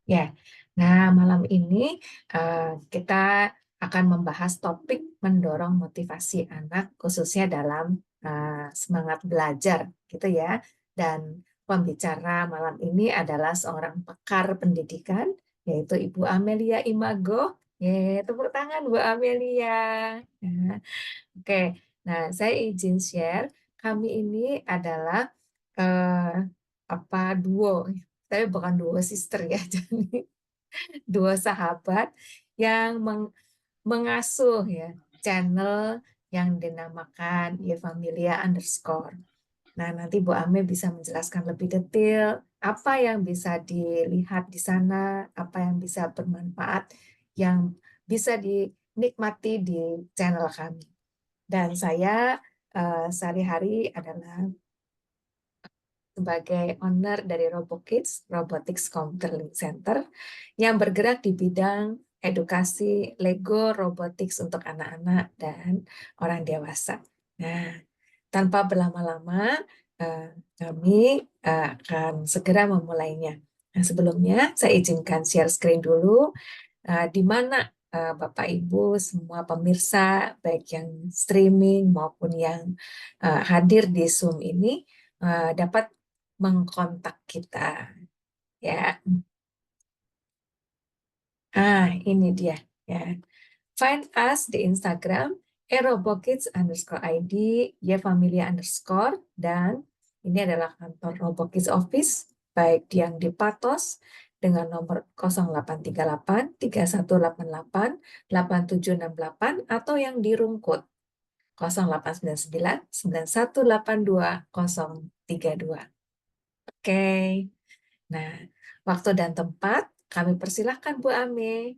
Ya, nah malam ini kita akan membahas topik mendorong motivasi anak khususnya dalam semangat belajar, gitu ya. Dan pembicara malam ini adalah seorang pakar pendidikan, yaitu Ibu Amelia Imago. Tepuk tangan Bu Amelia. Nah, oke, nah saya izin share. Kami ini adalah eh, duo, tapi bukan duo sister ya, jadi dua sahabat yang mengasuh ya channel yang dinamakan Ye Familia underscore. Nah, nanti Bu Ame bisa menjelaskan lebih detail apa yang bisa dilihat di sana, apa yang bisa bermanfaat, yang bisa dinikmati di channel kami. Dan saya sehari-hari adalah sebagai owner dari RoboKids, Robotics Computer Link Center, yang bergerak di bidang edukasi Lego Robotics untuk anak-anak dan orang dewasa. Nah, tanpa berlama-lama, kami akan segera memulainya. Nah, sebelumnya saya izinkan share screen dulu, di mana Bapak Ibu semua pemirsa, baik yang streaming maupun yang hadir di Zoom ini, dapat mengkontak kita ya. Ini dia ya. Find us di Instagram @robokids_id, yfamilia_, dan ini adalah kantor Robokids Office, baik yang di Patos dengan nomor 0838 3188 8768 atau yang di Rungkut 0899 9182 032. Oke. Nah, waktu dan tempat kami persilahkan Bu Ame.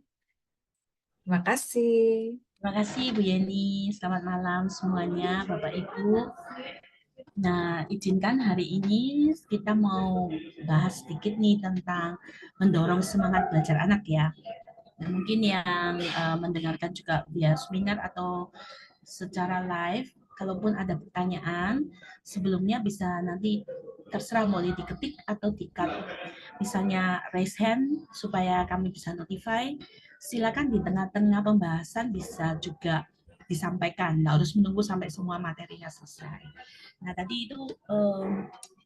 Terima kasih. Terima kasih Bu Yeni. Selamat malam semuanya Bapak Ibu. Nah, izinkan hari ini kita mau bahas sedikit nih tentang mendorong semangat belajar anak ya. Dan mungkin yang mendengarkan juga via seminar atau secara live, kalaupun ada pertanyaan, sebelumnya bisa nanti terserah boleh diketik atau tiket. Misalnya raise hand supaya kami bisa notify. Silakan di tengah-tengah pembahasan bisa juga disampaikan. Nggak harus menunggu sampai semua materinya selesai. Nah tadi itu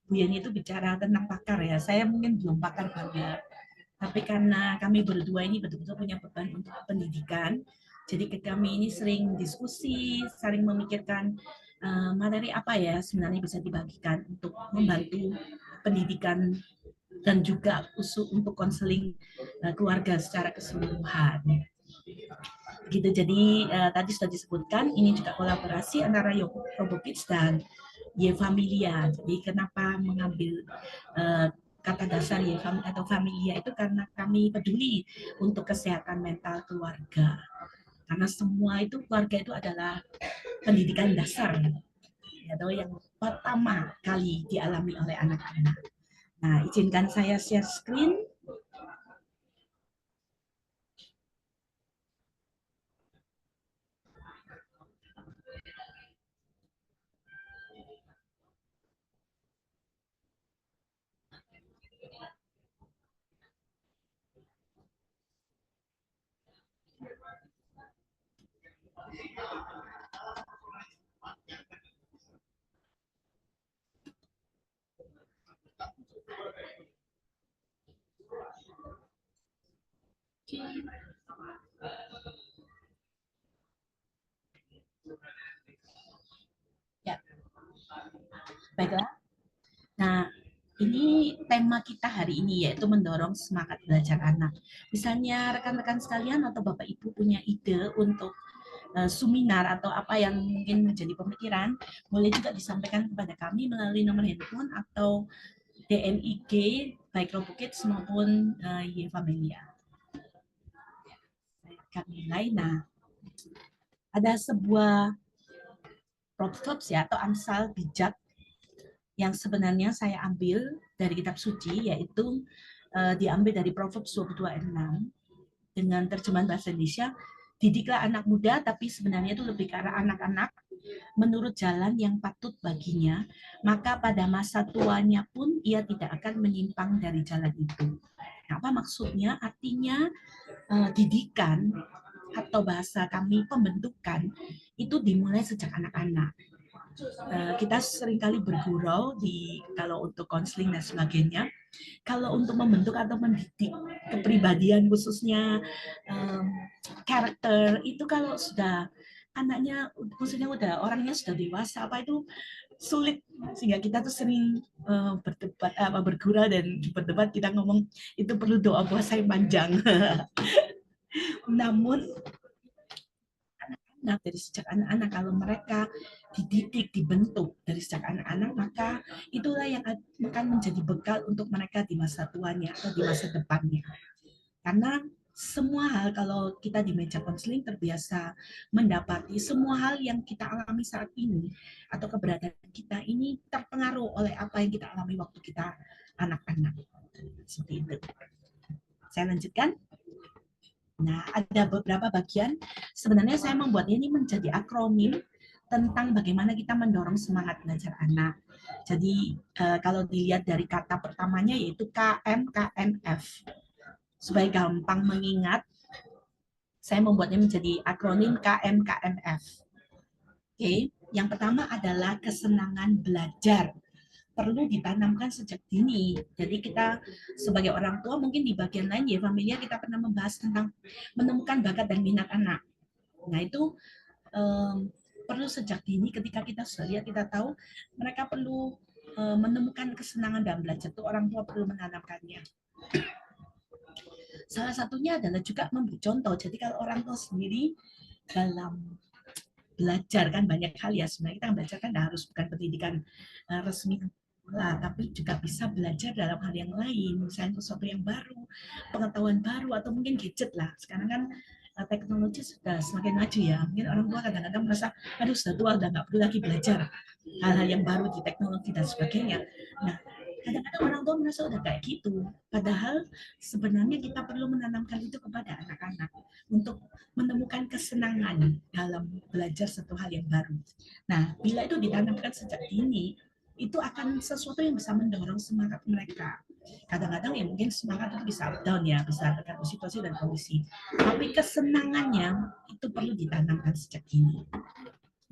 Bu Yeni itu bicara tentang pakar ya. Saya mungkin belum pakar banget. Tapi karena kami berdua ini betul-betul punya beban untuk pendidikan, jadi kami ini sering diskusi, sering memikirkan materi apa ya sebenarnya bisa dibagikan untuk membantu pendidikan dan juga untuk konseling keluarga secara keseluruhan. Gitu. Jadi tadi sudah disebutkan ini juga kolaborasi antara RoboKids dan Ye Familia. Jadi kenapa mengambil kata dasar Ye atau Familia itu karena kami peduli untuk kesehatan mental keluarga. Karena semua itu keluarga itu adalah pendidikan dasar atau yang pertama kali dialami oleh anak-anak. Nah, izinkan saya share screen. Ya, baiklah. Nah, ini tema kita hari ini yaitu mendorong semangat belajar anak. Misalnya rekan-rekan sekalian atau Bapak Ibu punya ide untuk seminar atau apa yang mungkin menjadi pemikiran, boleh juga disampaikan kepada kami melalui nomor handphone atau DM IG baik RoboKids maupun Ye Familia. Kami mulai. Nah, ada sebuah proverbs ya atau amsal bijak yang sebenarnya saya ambil dari kitab suci, yaitu diambil dari Proverbs 22 ayat 6 dengan terjemahan bahasa Indonesia, didiklah anak muda, tapi sebenarnya itu lebih ke arah anak-anak menurut jalan yang patut baginya, maka pada masa tuanya pun ia tidak akan menyimpang dari jalan itu. Apa maksudnya? Artinya didikan atau bahasa kami pembentukan itu dimulai sejak anak-anak. Kita seringkali bergurau kalau untuk konseling dan sebagainya. Kalau untuk membentuk atau mendidik kepribadian khususnya karakter itu kalau sudah anaknya, maksudnya udah orangnya sudah dewasa apa itu sulit, sehingga kita tuh sering berdebat bergurau dan berdebat, kita ngomong itu perlu doa puasa yang panjang. Namun anak dari sejak anak-anak kalau mereka dididik, dibentuk dari sejak anak-anak, maka itulah yang akan menjadi bekal untuk mereka di masa tuanya atau di masa depannya. Karena semua hal kalau kita di meja konseling terbiasa mendapati semua hal yang kita alami saat ini atau keberadaan kita ini terpengaruh oleh apa yang kita alami waktu kita anak-anak. Seperti itu. Saya lanjutkan. Nah, ada beberapa bagian. Sebenarnya saya membuatnya ini menjadi akronim tentang bagaimana kita mendorong semangat belajar anak. Jadi kalau dilihat dari kata pertamanya yaitu KMKMF. Supaya gampang mengingat, saya membuatnya menjadi akronim KMKMF. Oke, yang pertama adalah kesenangan belajar. Perlu ditanamkan sejak dini. Jadi kita sebagai orang tua mungkin di bagian lain ya familia kita pernah membahas tentang menemukan bakat dan minat anak. Nah itu perlu sejak dini ketika kita sudah lihat, kita tahu mereka perlu menemukan kesenangan dalam belajar, itu orang tua perlu menanamkannya. Salah satunya adalah juga memberi contoh. Jadi kalau orang tua sendiri dalam belajar kan banyak hal ya, sebenarnya kita belajar kan harus bukan pendidikan resmi lah, tapi juga bisa belajar dalam hal yang lain, misalnya sesuatu yang baru, pengetahuan baru, atau mungkin gadget lah. Sekarang kan teknologi sudah semakin maju ya, mungkin orang tua kadang-kadang merasa, aduh sudah tua, udah nggak perlu lagi belajar hal-hal yang baru di teknologi dan sebagainya. Nah, kadang-kadang orang tua merasa udah kayak gitu, padahal sebenarnya kita perlu menanamkan itu kepada anak-anak untuk menemukan kesenangan dalam belajar satu hal yang baru. Nah, bila itu ditanamkan sejak dini, itu akan sesuatu yang bisa mendorong semangat mereka. Kadang-kadang ya mungkin semangat itu bisa up down ya, bisa tergantung situasi dan kondisi. Tapi kesenangannya itu perlu ditanamkan sejak dini.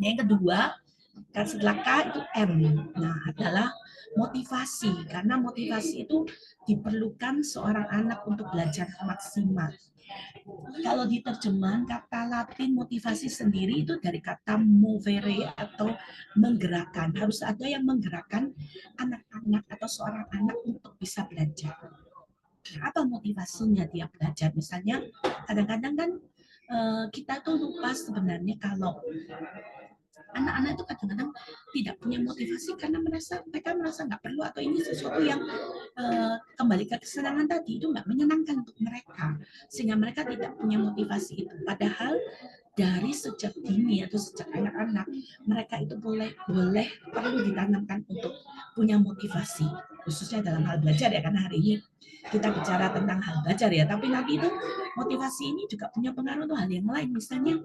Yang kedua, kan setelah K itu M. Nah, adalah motivasi. Karena motivasi itu diperlukan seorang anak untuk belajar maksimal. Kalau diterjemahkan kata Latin motivasi sendiri itu dari kata movere atau menggerakkan. Harus ada yang menggerakkan anak-anak atau seorang anak untuk bisa belajar. Nah, apa motivasinya dia belajar? Misalnya kadang-kadang kan kita tuh lupa sebenarnya kalau anak-anak itu kadang-kadang tidak punya motivasi karena mereka merasa nggak perlu, atau ini sesuatu yang kembali ke kesenangan tadi itu nggak menyenangkan untuk mereka, sehingga mereka tidak punya motivasi itu. Padahal dari sejak dini atau sejak anak-anak mereka itu boleh perlu ditanamkan untuk punya motivasi, khususnya dalam hal belajar ya, karena hari ini kita bicara tentang hal belajar ya, tapi nanti itu motivasi ini juga punya pengaruh untuk hal yang lain, misalnya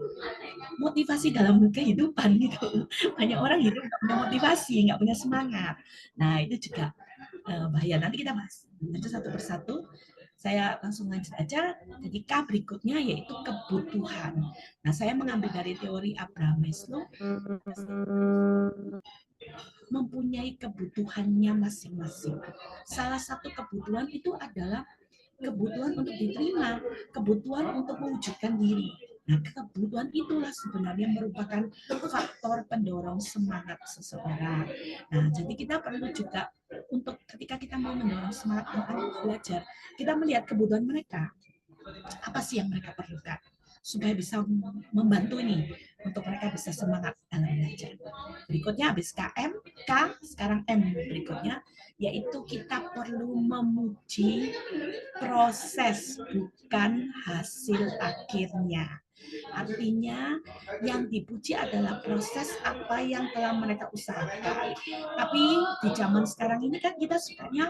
motivasi dalam kehidupan gitu. Banyak orang hidup nggak punya motivasi, nggak punya semangat. Nah itu juga bahaya. Nanti kita bahas lanjut satu persatu. Saya langsung lanjut aja. Jadi K berikutnya yaitu kebutuhan. Nah saya mengambil dari teori Abraham Maslow, mempunyai kebutuhannya masing-masing. Salah satu kebutuhan itu adalah kebutuhan untuk diterima, kebutuhan untuk mewujudkan diri. Nah, kebutuhan itulah sebenarnya merupakan faktor pendorong semangat seseorang. Nah, jadi kita perlu juga untuk ketika kita mau mendorong semangat anak-anak belajar, kita melihat kebutuhan mereka. Apa sih yang mereka perlukan? Supaya bisa membantu ini untuk mereka bisa semangat dalam belajar. Berikutnya habis KM, K, sekarang M berikutnya, yaitu kita perlu memuji proses bukan hasil akhirnya. Artinya yang dipuji adalah proses apa yang telah mereka usahakan. Tapi di zaman sekarang ini kan kita sukanya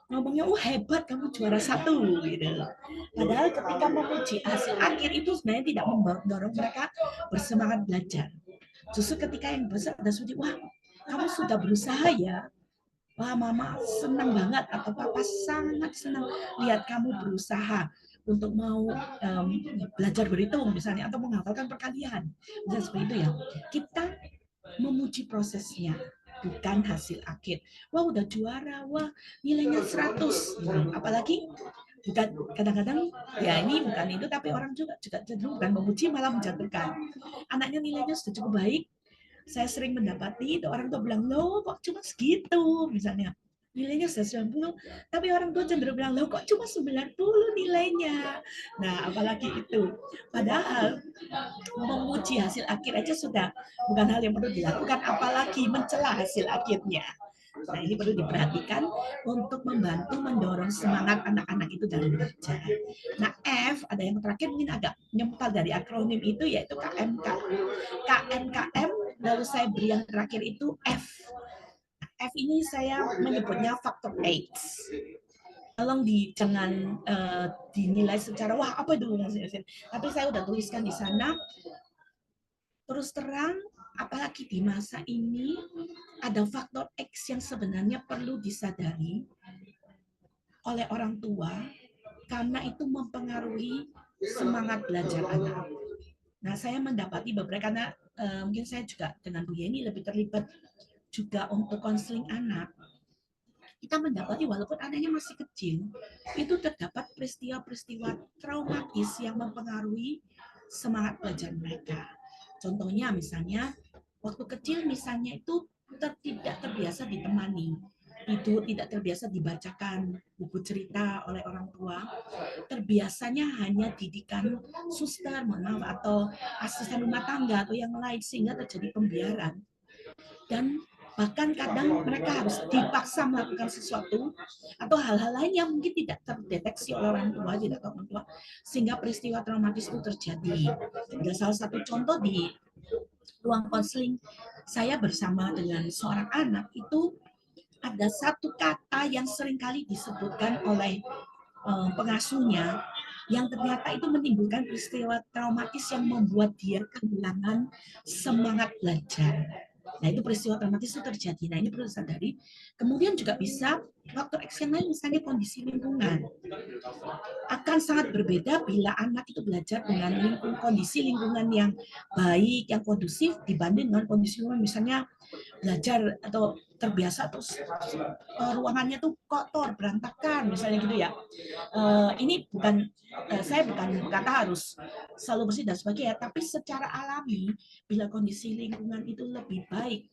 ngomongnya, hebat kamu juara 1 gitu. Padahal ketika memuji hasil akhir itu sebenarnya tidak mendorong mereka bersemangat belajar. Justru ketika yang besar ada sudah, wah kamu sudah berusaha ya, wah mama senang banget atau papa sangat senang lihat kamu berusaha untuk mau belajar berhitung misalnya atau menghafalkan perkalian. Misalnya seperti itu ya. Kita memuji prosesnya, bukan hasil akhir. Wah udah juara, wah nilainya 100. Apalagi bukan kadang-kadang ya ini bukan itu tapi orang juga cenderung bukan memuji malah menjatuhkan. Anaknya nilainya sudah cukup baik, saya sering mendapati itu orang tua bilang, loh kok cuma segitu misalnya. Nilainya sudah 90, tapi orang tua cenderung bilang, loh kok cuma 90 nilainya. Nah, apalagi itu. Padahal memuji hasil akhir aja sudah bukan hal yang perlu dilakukan, apalagi mencela hasil akhirnya. Nah, ini perlu diperhatikan untuk membantu mendorong semangat anak-anak itu dalam belajar. Nah, F, ada yang terakhir mungkin agak nyempal dari akronim itu, yaitu KMK. KMKM, lalu saya beri yang terakhir itu F. F ini saya menyebutnya faktor X. Tolong jangan dinilai secara wah apa itu, tapi saya udah tuliskan di sana. Terus terang, apalagi di masa ini ada faktor X yang sebenarnya perlu disadari oleh orang tua karena itu mempengaruhi semangat belajar anak. Nah, saya mendapati beberapa karena mungkin saya juga dengan Bu Yeni lebih terlibat juga untuk konseling anak. Kita mendapati walaupun anaknya masih kecil, itu terdapat peristiwa-peristiwa traumatis yang mempengaruhi semangat belajar mereka. Contohnya misalnya waktu kecil misalnya itu tidak terbiasa ditemani, itu tidak terbiasa dibacakan buku cerita oleh orang tua, terbiasanya hanya didikan suster, mohon maaf, atau asisten rumah tangga atau yang lain sehingga terjadi pembiaran. Dan bahkan kadang mereka harus dipaksa melakukan sesuatu atau hal-hal lain yang mungkin tidak terdeteksi oleh orang tua, tidak tahu orang tua, sehingga peristiwa traumatis itu terjadi. Ada salah satu contoh di ruang konseling saya bersama dengan seorang anak itu ada satu kata yang seringkali disebutkan oleh pengasuhnya yang ternyata itu menimbulkan peristiwa traumatis yang membuat dia kehilangan semangat belajar. Nah, itu peristiwa traumatis itu terjadi. Nah, ini perlu disadari. Kemudian juga bisa faktor X yang lain, misalnya kondisi lingkungan. Akan sangat berbeda bila anak itu belajar dengan kondisi lingkungan yang baik, yang kondusif dibanding dengan kondisi lingkungan misalnya belajar atau terbiasa terus ruangannya tuh kotor, berantakan misalnya gitu ya. Ini bukan saya bukan berkata harus selalu bersih dan sebagainya, tapi secara alami bila kondisi lingkungan itu lebih baik,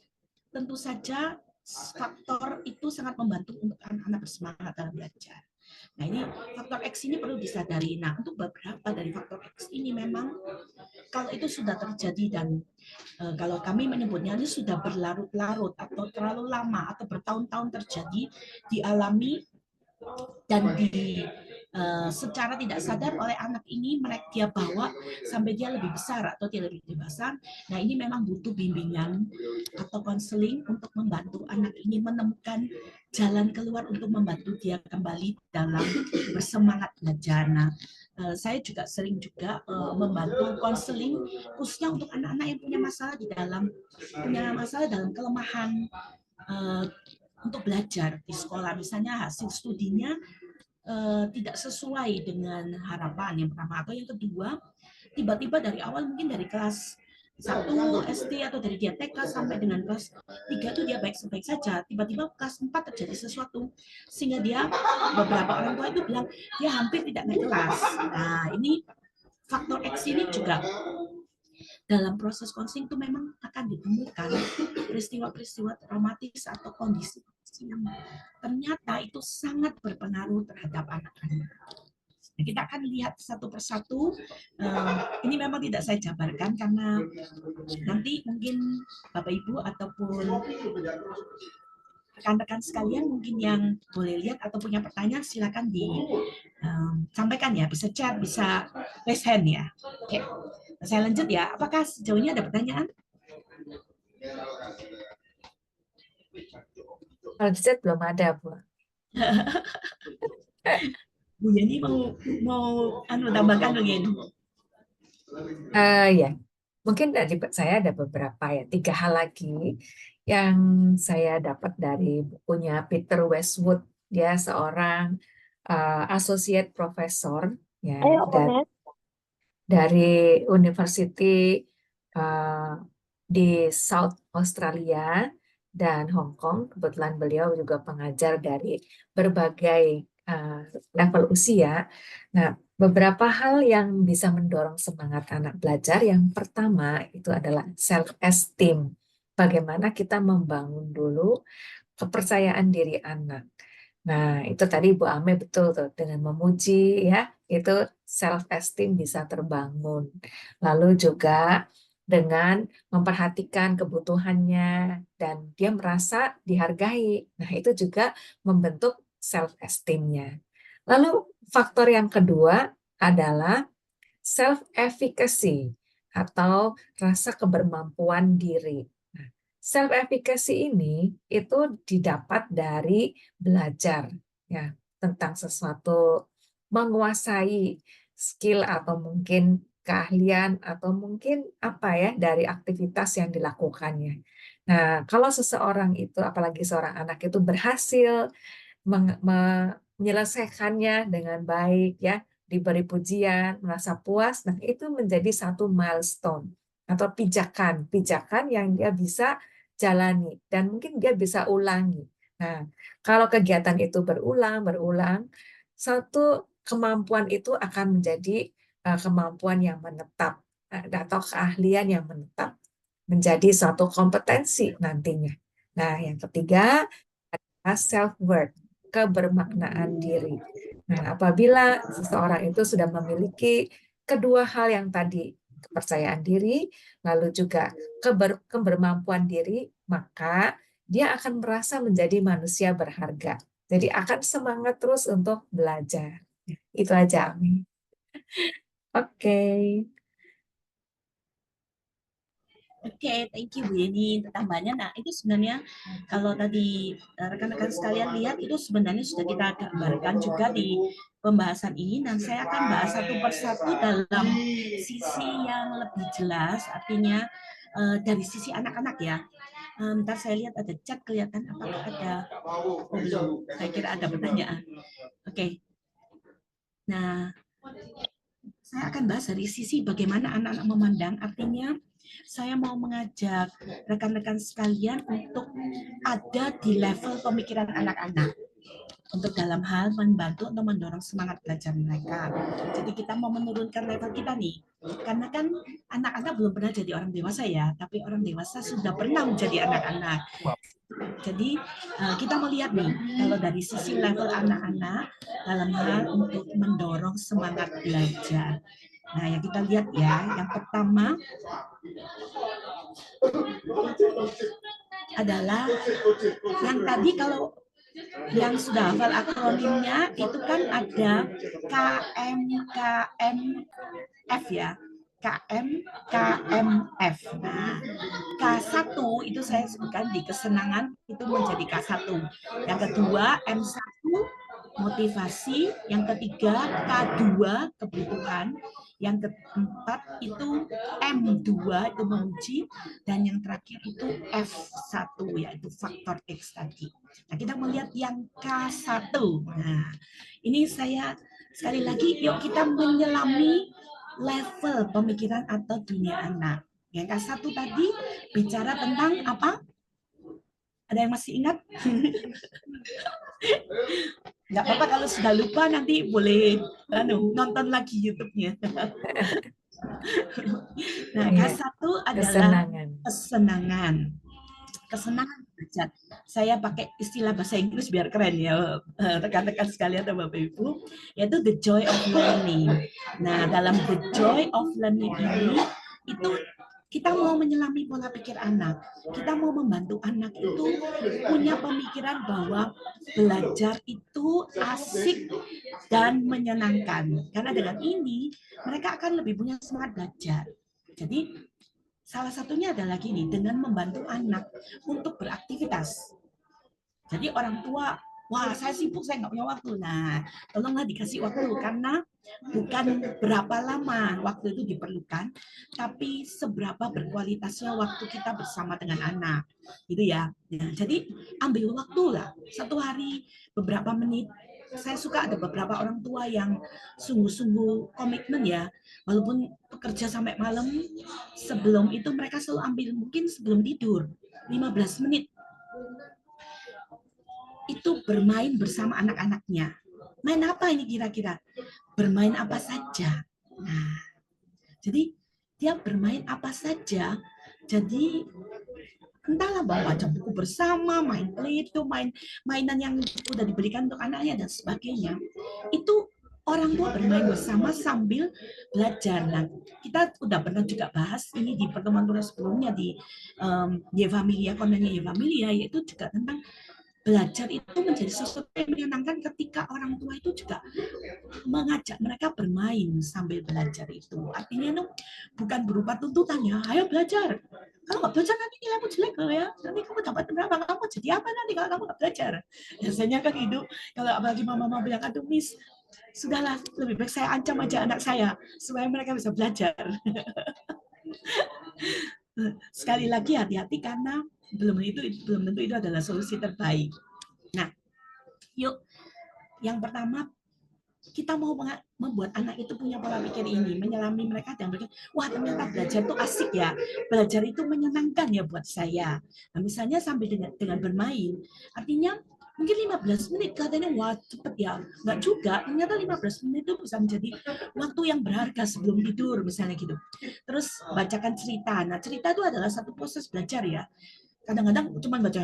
tentu saja faktor itu sangat membantu untuk anak-anak bersemangat dalam belajar. Nah, ini faktor X ini perlu disadari. Nah, untuk beberapa dari faktor X ini memang kalau itu sudah terjadi dan kalau kami menyebutnya ini sudah berlarut-larut atau terlalu lama atau bertahun-tahun terjadi, dialami dan secara tidak sadar oleh anak ini mereka dia bawa sampai dia lebih besar atau dia lebih dewasa. Nah, ini memang butuh bimbingan atau konseling untuk membantu anak ini menemukan jalan keluar untuk membantu dia kembali dalam bersemangat belajar. Nah, saya juga sering juga membantu konseling khususnya untuk anak-anak yang punya masalah dalam kelemahan untuk belajar di sekolah, misalnya hasil studinya tidak sesuai dengan harapan yang pertama, atau yang kedua tiba-tiba dari awal mungkin dari kelas 1 SD atau dari dia TK sampai dengan kelas 3 itu dia baik-baik saja, tiba-tiba kelas 4 terjadi sesuatu sehingga dia beberapa orang tua itu bilang dia hampir tidak naik kelas. Nah, ini faktor X ini juga dalam proses konseling itu memang akan ditemukan peristiwa-peristiwa traumatis atau kondisi yang ternyata itu sangat berpengaruh terhadap anak-anak. Nah, kita akan lihat satu persatu. Ini memang tidak saya jabarkan karena nanti mungkin Bapak Ibu ataupun rekan-rekan sekalian mungkin yang boleh lihat atau punya pertanyaan silakan disampaikan ya, bisa chat, bisa raise hand ya. Oke, saya lanjut ya. Apakah sejauh ini ada pertanyaan? Kalau di chat belum ada, Bu. Bu Yeni mau tambahkan mungkin. Ya, mungkin dari saya ada beberapa ya, 3 hal lagi yang saya dapat dari bukunya Peter Westwood. Dia seorang associate professor ya Ayo, Onet. dari University uh, di South Australia dan Hong Kong. Kebetulan beliau juga pengajar dari berbagai level usia. Nah, beberapa hal yang bisa mendorong semangat anak belajar. Yang pertama itu adalah self-esteem. Bagaimana kita membangun dulu kepercayaan diri anak. Nah, itu tadi Bu Ame betul tuh, dengan memuji ya, itu self esteem bisa terbangun. Lalu juga dengan memperhatikan kebutuhannya dan dia merasa dihargai. Nah, itu juga membentuk self esteemnya. Lalu faktor yang kedua adalah self efficacy atau rasa kebermampuan diri. Nah, self efficacy ini itu didapat dari belajar ya tentang sesuatu, menguasai skill atau mungkin keahlian atau mungkin apa ya dari aktivitas yang dilakukannya. Nah, kalau seseorang itu apalagi seorang anak itu berhasil menyelesaikannya dengan baik ya, diberi pujian, merasa puas, nah itu menjadi satu milestone atau pijakan yang dia bisa jalani dan mungkin dia bisa ulangi. Nah, kalau kegiatan itu berulang, satu kemampuan itu akan menjadi kemampuan yang menetap atau keahlian yang menetap menjadi suatu kompetensi nantinya. Nah, yang ketiga self-worth, kebermaknaan diri. Nah, apabila seseorang itu sudah memiliki kedua hal yang tadi, kepercayaan diri, lalu juga kebermampuan diri, maka dia akan merasa menjadi manusia berharga. Jadi akan semangat terus untuk belajar. Itu aja, Ami. Oke. Oke, thank you Bu Yeni untuk tambahannya. Nah, itu sebenarnya kalau tadi rekan-rekan sekalian lihat itu sebenarnya sudah kita gambarkan juga di pembahasan ini dan saya akan bahas satu persatu dalam sisi yang lebih jelas, artinya dari sisi anak-anak ya. Ntar saya lihat ada chat kelihatan apakah ada, oh belum, saya kira ada pertanyaan. Oke, nah saya akan bahas dari sisi bagaimana anak-anak memandang, artinya saya mau mengajak rekan-rekan sekalian untuk ada di level pemikiran anak-anak untuk dalam hal membantu untuk mendorong semangat belajar mereka. Jadi kita mau menurunkan level kita nih, karena kan anak-anak belum pernah jadi orang dewasa ya, tapi orang dewasa sudah pernah menjadi anak-anak. Jadi kita melihat nih, kalau dari sisi level anak-anak dalam hal untuk mendorong semangat belajar. Nah, yang kita lihat ya, yang pertama adalah yang tadi kalau yang sudah hafal akronimnya itu kan ada KMKMF ya. KMKMF. Nah, K1 itu saya sebutkan di kesenangan itu menjadi K1. Yang kedua M1 motivasi, yang ketiga K2 kebutuhan, yang keempat itu M2 itu memuji, dan yang terakhir itu F1 yaitu faktor X tadi. Nah, kita melihat yang K1. Nah, ini saya sekali lagi yuk kita menyelami level pemikiran atau dunia anak. Yang K1 tadi bicara tentang apa? Ada yang masih ingat? Nggak apa-apa kalau sudah lupa, nanti boleh nonton lagi YouTube-nya. Nah, Iya, K1 adalah kesenangan. kesenangan. Kesenangan belajar. Saya pakai istilah bahasa Inggris biar keren ya, rekan-rekan sekalian dan Bapak Ibu, yaitu the joy of learning. Nah, dalam the joy of learning ini, itu kita mau menyelami pola pikir anak. Kita mau membantu anak itu punya pemikiran bahwa belajar itu asik dan menyenangkan. Karena dengan ini, mereka akan lebih punya semangat belajar. Jadi, salah satunya adalah gini, dengan membantu anak untuk beraktivitas. Jadi orang tua wah saya sibuk, saya nggak punya waktu. Nah, tolonglah dikasih waktu, karena bukan berapa lama waktu itu diperlukan, tapi seberapa berkualitasnya waktu kita bersama dengan anak, gitu ya. Nah, jadi ambil waktu lah, satu hari beberapa menit. Saya suka ada beberapa orang tua yang sungguh-sungguh komitmen ya, walaupun bekerja sampai malam, sebelum itu mereka selalu ambil, mungkin sebelum tidur 15 menit itu bermain bersama anak-anaknya. Main apa ini kira-kira? Bermain apa saja. Nah, jadi dia bermain apa saja. Jadi entahlah, baca buku bersama, main play itu, mainan yang udah diberikan untuk anaknya dan sebagainya. Itu orang tua bermain bersama sambil belajar. Nah, kita udah pernah juga bahas ini di pertemuan sebelumnya di Ye Familia, kontennya Ye Familia, yaitu juga tentang belajar itu menjadi sesuatu yang menyenangkan ketika orang tua itu juga mengajak mereka bermain sambil belajar itu. Artinya itu bukan berupa tuntutan ya, ayo belajar. Kalau nggak belajar nanti nilaimu jelek loh ya. Nanti kamu dapat berapa? Kamu jadi apa nanti kalau kamu nggak belajar? Biasanya kan itu, kalau apalagi mama bilang, aduh miss, sudahlah lebih baik saya ancam aja anak saya supaya mereka bisa belajar. Sekali lagi hati-hati, karena belum tentu itu adalah solusi terbaik. Nah, yuk, yang pertama kita mau membuat anak itu punya pola pikir ini, menyelami mereka dan berpikir, wah ternyata belajar itu asik ya, belajar itu menyenangkan ya buat saya. Nah, misalnya sambil dengan bermain, artinya mungkin 15 menit katanya, wah cepet ya. Enggak juga, ternyata 15 menit itu bisa menjadi waktu yang berharga sebelum tidur, misalnya gitu. Terus bacakan cerita. Nah, cerita itu adalah satu proses belajar ya. Kadang-kadang cuma baca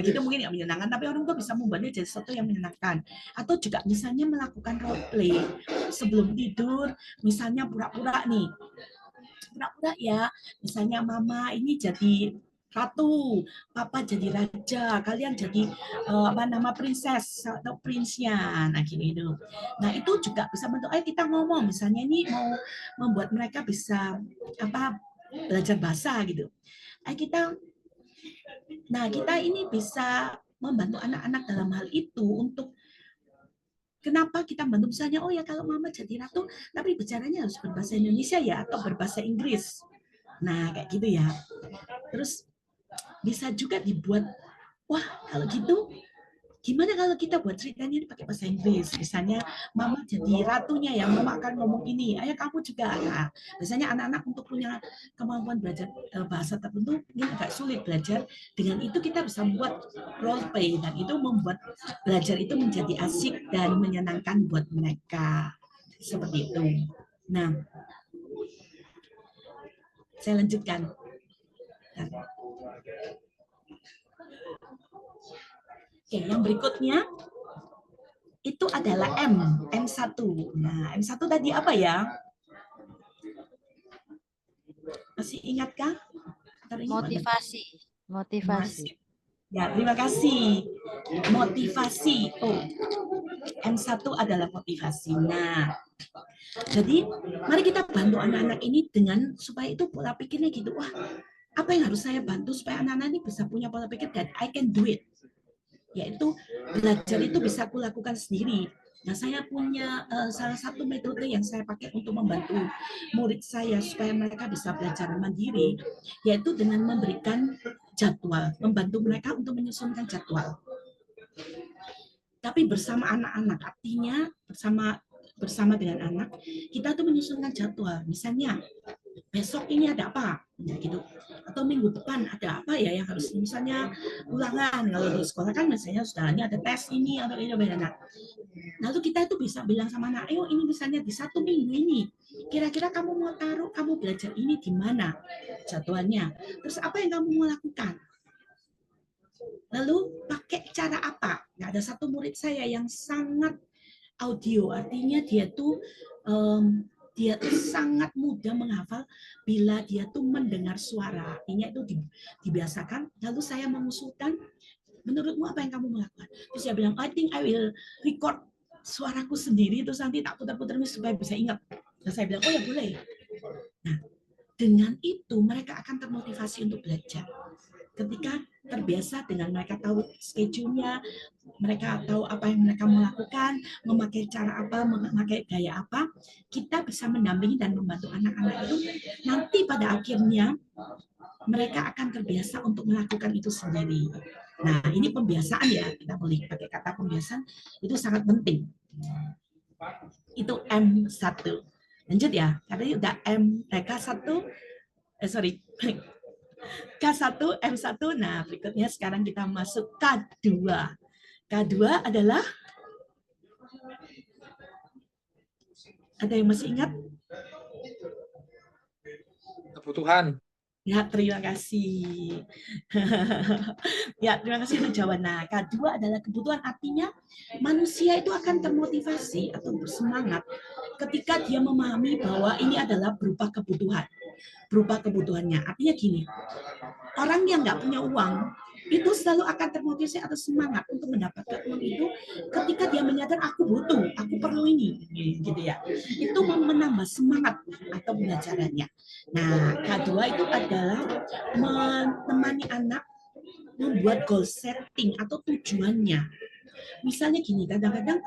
gitu mungkin nggak menyenangkan, tapi orang tuh bisa membuatnya jadi sesuatu yang menyenangkan. Atau juga misalnya melakukan role play sebelum tidur, misalnya pura-pura nih, pura-pura ya, misalnya mama ini jadi ratu, papa jadi raja, kalian jadi apa nama princess atau prince-nya, nah gitu. Nah itu juga bisa bentuk, kita ngomong, misalnya ini mau membuat mereka bisa apa belajar bahasa gitu. Kita kita ini bisa membantu anak-anak dalam hal itu untuk kenapa kita bantu, misalnya, oh ya kalau mama jadi ratu, tapi bicaranya harus berbahasa Indonesia ya, atau berbahasa Inggris. Nah, kayak gitu ya. Terus bisa juga dibuat, wah kalau gitu gimana kalau kita buat ceritanya ini pakai bahasa Inggris, misalnya mama jadi ratunya ya, mama akan ngomong ini, ayo kamu juga. Nah, biasanya anak-anak untuk punya kemampuan belajar bahasa tertentu ini agak sulit belajar, dengan itu kita bisa membuat role play, dan itu membuat belajar itu menjadi asik dan menyenangkan buat mereka, seperti itu. Nah, saya lanjutkan. Oke, yang berikutnya itu adalah M1. Nah, M1 tadi apa ya? Masih ingatkah? Motivasi. Motivasi. Masih. Ya, terima kasih. Motivasi. Oh, M1 adalah motivasi. Nah, jadi mari kita bantu anak-anak ini dengan supaya itu pola pikirnya gitu. Wah, apa yang harus saya bantu supaya anak-anak ini bisa punya pola pikir that I can do it. Yaitu belajar itu bisa aku lakukan sendiri. Nah, saya punya salah satu metode yang saya pakai untuk membantu murid saya supaya mereka bisa belajar mandiri, yaitu dengan memberikan jadwal, membantu mereka untuk menyusunkan jadwal. Tapi bersama anak-anak, artinya bersama dengan anak, kita tuh menyusunkan jadwal. Misalnya, besok ini ada apa? Ya, gitu. Atau minggu depan ada apa ya yang harus, misalnya ulangan. Kalau di sekolah kan misalnya sudah ada tes ini atau ini. Nah, lalu kita itu bisa bilang sama anak, ayo ini misalnya di 1 minggu ini, kira-kira kamu mau taruh, kamu belajar ini di mana jadwalnya. Terus apa yang kamu mau lakukan? Lalu pakai cara apa? Nah, ada satu murid saya yang sangat audio, artinya dia tuh sangat mudah menghafal bila dia tuh mendengar suara. Artinya itu dibiasakan. Lalu saya mengusulkan, menurutmu apa yang kamu melakukan? Terus dia bilang, I think I will record suaraku sendiri, terus nanti tak putar-putar supaya bisa ingat. Dan saya bilang, oh ya boleh. Nah, dengan itu mereka akan termotivasi untuk belajar. Ketika terbiasa dengan mereka tahu schedule-nya, mereka tahu apa yang mereka mau lakukan, memakai cara apa, memakai gaya apa, kita bisa mendampingi dan membantu anak-anak itu. Nanti pada akhirnya mereka akan terbiasa untuk melakukan itu sendiri. Nah, ini pembiasaan ya, kita boleh pakai kata pembiasaan, itu sangat penting. Itu M1. Lanjut ya, tadi udah K1, K1, M1. Nah, berikutnya sekarang kita masuk K2. K2 adalah, ada yang masih ingat? Kebutuhan. Ya, terima kasih. Ya, terima kasih untuk jawaban. Nah, K2 adalah kebutuhan, artinya manusia itu akan termotivasi atau bersemangat ketika dia memahami bahwa ini adalah berupa kebutuhan. Berupa kebutuhannya. Artinya gini, orang yang nggak punya uang itu selalu akan termotivasi atau semangat untuk mendapatkan uang itu ketika dia menyadar aku butuh, aku perlu ini, gitu ya. Itu menambah semangat atau pembelajarannya. Nah, K2 itu adalah menemani anak membuat goal setting atau tujuannya. Misalnya gini, kadang-kadang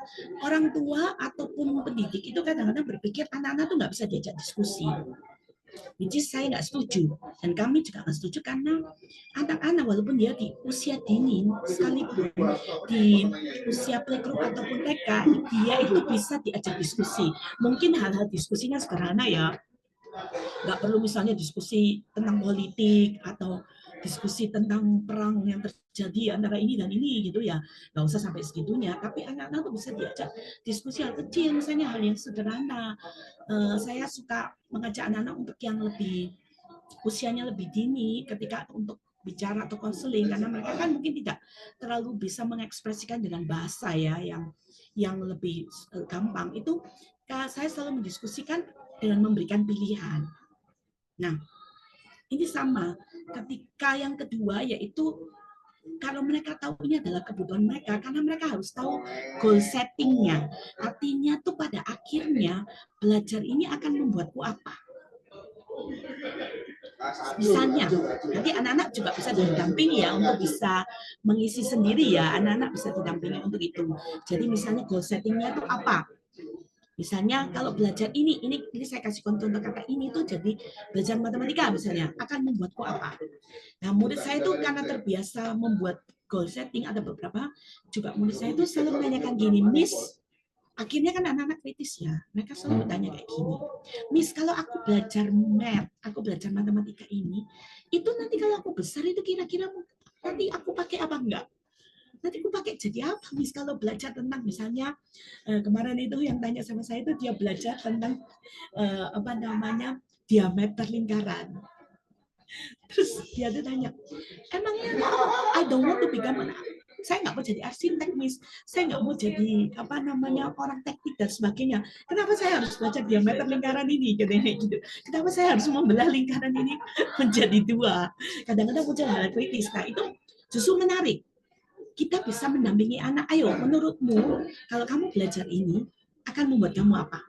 orang tua ataupun pendidik itu kadang-kadang berpikir anak-anak tuh nggak bisa diajak diskusi. Which is saya nggak setuju, dan kami juga nggak setuju, karena anak-anak walaupun dia di usia dini sekalipun di usia playgroup ataupun TK, dia itu bisa diajak diskusi. Mungkin hal-hal diskusinya sederhana ya, nggak perlu misalnya diskusi tentang politik atau diskusi tentang perang yang terjadi antara ini dan ini gitu ya, nggak usah sampai segitunya. Tapi anak-anak tuh bisa diajak diskusi hal kecil, misalnya hal yang sederhana. Saya suka mengajak anak-anak untuk yang lebih usianya lebih dini ketika untuk bicara atau konseling, karena mereka kan mungkin tidak terlalu bisa mengekspresikan dengan bahasa ya yang lebih gampang. Itu saya selalu mendiskusikan dengan memberikan pilihan. Nah, ini sama. Ketika yang kedua yaitu kalau mereka tahu ini adalah kebutuhan mereka, karena mereka harus tahu goal setting-nya. Artinya tuh pada akhirnya belajar ini akan membuatku apa. Misalnya, nanti anak-anak juga bisa didampingi ya untuk bisa mengisi sendiri ya. Anak-anak bisa didampingi untuk itu. Jadi misalnya goal setting-nya itu apa? Misalnya kalau belajar ini saya kasih contoh kata ini tuh jadi belajar matematika misalnya akan membuatku apa. Nah, murid saya itu karena terbiasa membuat goal setting, ada beberapa juga murid saya itu selalu menanyakan gini, Miss, akhirnya kan anak-anak kritis ya, mereka selalu bertanya kayak gini, Miss, kalau aku belajar math, aku belajar matematika ini, itu nanti kalau aku besar itu kira-kira nanti aku pakai apa enggak? Nanti aku pakai jadi apa, Miss, kalau belajar tentang misalnya kemarin itu yang tanya sama saya itu dia belajar tentang apa namanya diameter lingkaran. Terus dia tuh tanya, emangnya I don't want to become saya nggak mau jadi arsitek, Miss. Saya nggak mau jadi apa namanya orang teknik dan sebagainya. Kenapa saya harus belajar diameter lingkaran ini? Katanya gitu. Kenapa saya harus membelah lingkaran ini menjadi dua? Kadang-kadang muncul hal kritis. Nah, itu justru menarik. Kita bisa mendampingi anak. Ayo, menurutmu kalau kamu belajar ini akan membuat kamu apa?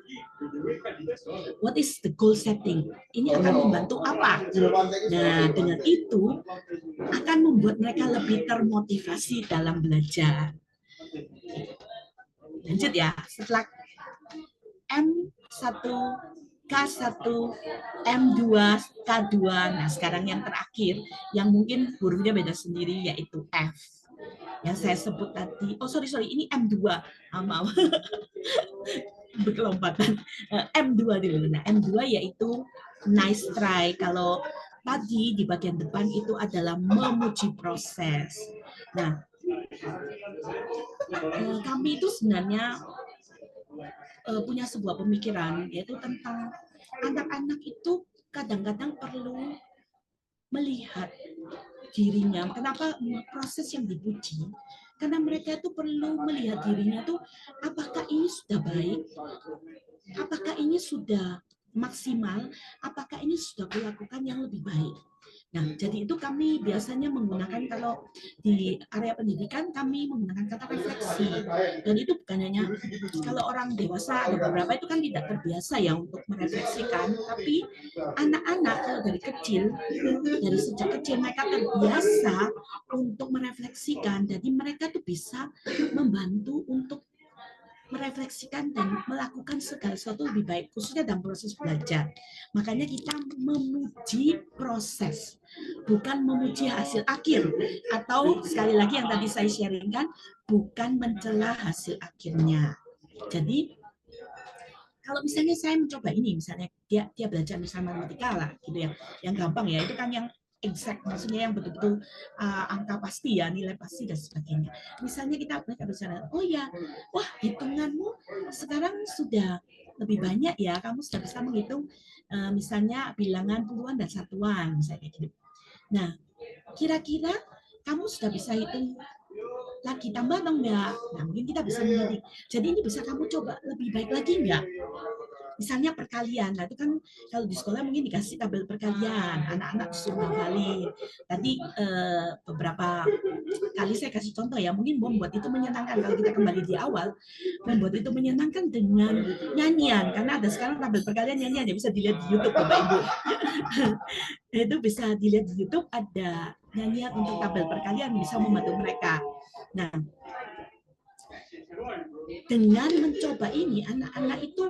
What is the goal setting? Ini akan membantu apa? Nah, dengan itu akan membuat mereka lebih termotivasi dalam belajar. Lanjut ya, setelah M1, K1, M2, K2. Nah, sekarang yang terakhir, yang mungkin hurufnya beda sendiri, yaitu F. Yang saya sebut tadi, oh sorry, ini M2. Maaf. Berkelompatan. M2 dulu. Nah, M2 yaitu nice try. Kalau tadi di bagian depan itu adalah memuji proses. Nah, kami itu sebenarnya punya sebuah pemikiran, yaitu tentang anak-anak itu kadang-kadang perlu melihat dirinya. Kenapa proses yang dipuji? Karena mereka itu perlu melihat dirinya tuh, apakah ini sudah baik, apakah ini sudah maksimal, apakah ini sudah kulakukan yang lebih baik. Nah, jadi itu kami biasanya menggunakan, kalau di area pendidikan kami menggunakan kata refleksi. Dan itu bukan hanya kalau orang dewasa, ada beberapa itu kan tidak terbiasa ya untuk merefleksikan, tapi anak-anak kalau dari kecil, dari sejak kecil mereka terbiasa untuk merefleksikan. Jadi mereka tuh bisa membantu untuk merefleksikan dan melakukan segala sesuatu lebih baik, khususnya dalam proses belajar. Makanya kita memuji proses, bukan memuji hasil akhir. Atau sekali lagi yang tadi saya sharingkan, bukan mencela hasil akhirnya. Jadi kalau misalnya saya mencoba ini, misalnya dia belajar misalnya matematika lah, gitu ya, yang gampang ya, itu kan yang exact, maksudnya yang betul-betul angka pasti ya, nilai pasti dan sebagainya. Misalnya mereka bicara, oh ya, wah hitunganmu sekarang sudah lebih banyak ya, kamu sudah bisa menghitung misalnya bilangan puluhan dan satuan, misalnya gitu. Nah, kira-kira kamu sudah bisa hitung lagi tambah atau enggak? Nah, mungkin kita bisa menjadi, jadi ini bisa kamu coba lebih baik lagi enggak? Misalnya perkalian, nah itu kan kalau di sekolah mungkin dikasih tabel perkalian, anak-anak disuruh ngafalin. Tadi beberapa kali saya kasih contoh ya, mungkin membuat itu menyenangkan. Kalau kita kembali di awal, membuat itu menyenangkan dengan nyanyian, karena ada sekarang tabel perkalian nyanyian, ya bisa dilihat di YouTube Bapak Ibu. Itu bisa dilihat di YouTube, ada nyanyian untuk tabel perkalian, bisa membantu mereka. Nah, dengan mencoba ini, anak-anak itu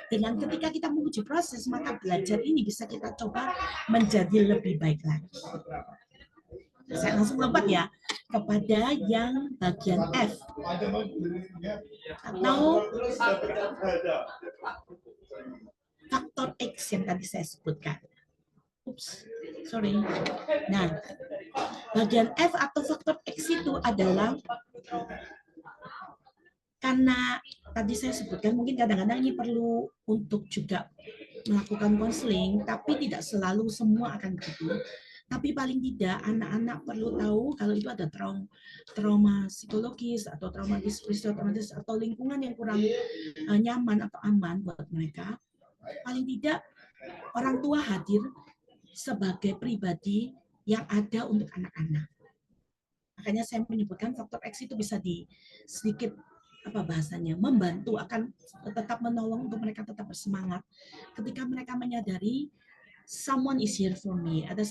dengan ketika kita menguji proses, maka belajar ini bisa kita coba menjadi lebih baik lagi. Saya langsung lompat ya kepada yang bagian F, atau faktor X yang tadi saya sebutkan. Ups, sorry. Nah, bagian F atau faktor X itu adalah karena tadi saya sebutkan mungkin kadang-kadang ini perlu untuk juga melakukan konseling, tapi tidak selalu semua akan begitu. Tapi paling tidak anak-anak perlu tahu kalau itu ada trauma psikologis atau traumatis atau lingkungan yang kurang nyaman atau aman buat mereka. Paling tidak orang tua hadir sebagai pribadi yang ada untuk anak-anak. Makanya saya menyebutkan faktor X itu bisa sedikit bahasanya membantu, akan tetap menolong untuk mereka tetap bersemangat ketika mereka menyadari someone is here for me, ada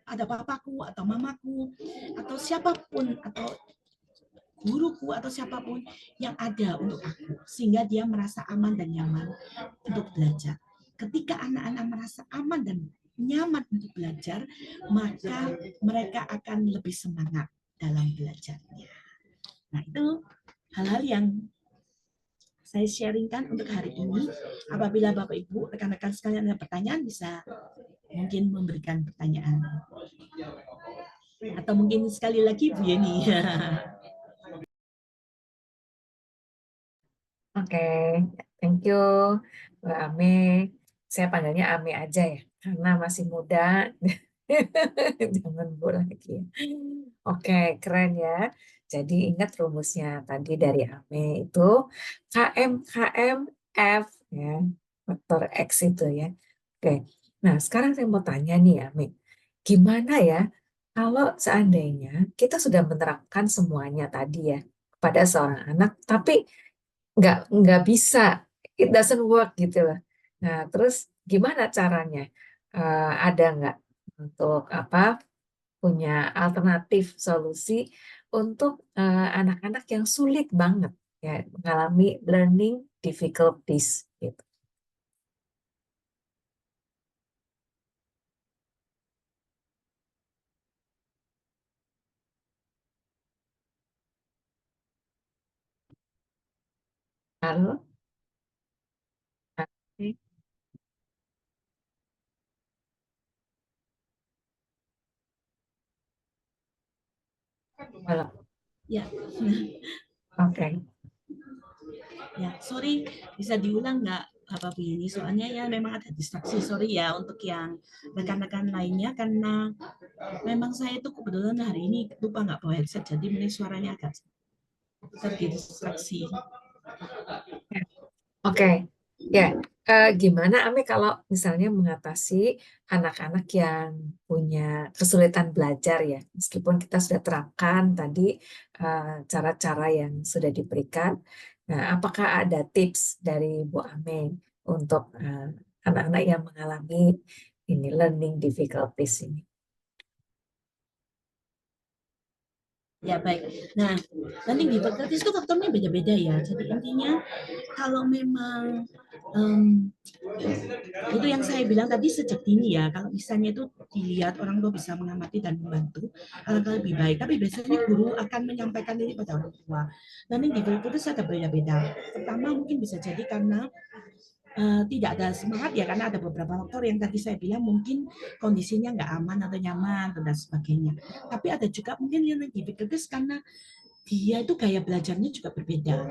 ada papaku atau mamaku atau siapapun atau guruku atau siapapun yang ada untuk aku, sehingga dia merasa aman dan nyaman untuk belajar. Ketika anak-anak merasa aman dan nyaman untuk belajar, maka mereka akan lebih semangat dalam belajarnya. Nah, itu hal-hal yang saya sharingkan untuk hari ini. Apabila Bapak Ibu, rekan-rekan sekalian ada pertanyaan, bisa mungkin memberikan pertanyaan. Atau mungkin sekali lagi Bu Yeni. Oke, thank you, Mbak Ame. Saya panggilnya Ame aja ya, karena masih muda. Jangan Bu lagi. Oke, keren ya. Jadi ingat rumusnya tadi dari Ame itu KM, KM, F ya, faktor X itu ya. Oke, nah sekarang saya mau tanya nih Ame, gimana ya kalau seandainya kita sudah menerapkan semuanya tadi ya kepada seorang anak, tapi nggak bisa, it doesn't work gitu loh. Nah, terus gimana caranya? Ada nggak untuk punya alternatif solusi untuk anak-anak yang sulit banget ya mengalami learning difficulties gitu. Halo? Oke. Halo. Ya. Oke. Ya, sorry, bisa diulang nggak Bapak Bu Yeni? Soalnya ya memang ada distraksi, sorry ya untuk yang rekan-rekan lainnya, karena memang saya itu kebetulan hari ini lupa nggak bawa headset, jadi mungkin suaranya agak terdistraksi. Oke. Ya, Gimana Ame kalau misalnya mengatasi anak-anak yang punya kesulitan belajar ya, meskipun kita sudah terapkan tadi cara-cara yang sudah diberikan. Nah, apakah ada tips dari Bu Ame untuk anak-anak yang mengalami ini learning difficulties ini? Ya, baik. Nah, learning difficulties itu faktornya beda-beda ya. Jadi intinya kalau memang itu yang saya bilang tadi sejak dini ya, kalau misalnya itu dilihat orang tua bisa mengamati dan membantu, alangkah lebih baik. Tapi biasanya guru akan menyampaikan ini pada orang tua. Learning difficulties ada beda-beda. Pertama mungkin bisa jadi karena tidak ada semangat ya, karena ada beberapa faktor yang tadi saya bilang mungkin kondisinya nggak aman atau nyaman dan sebagainya. Tapi ada juga mungkin yang difficulties karena dia itu gaya belajarnya juga berbeda.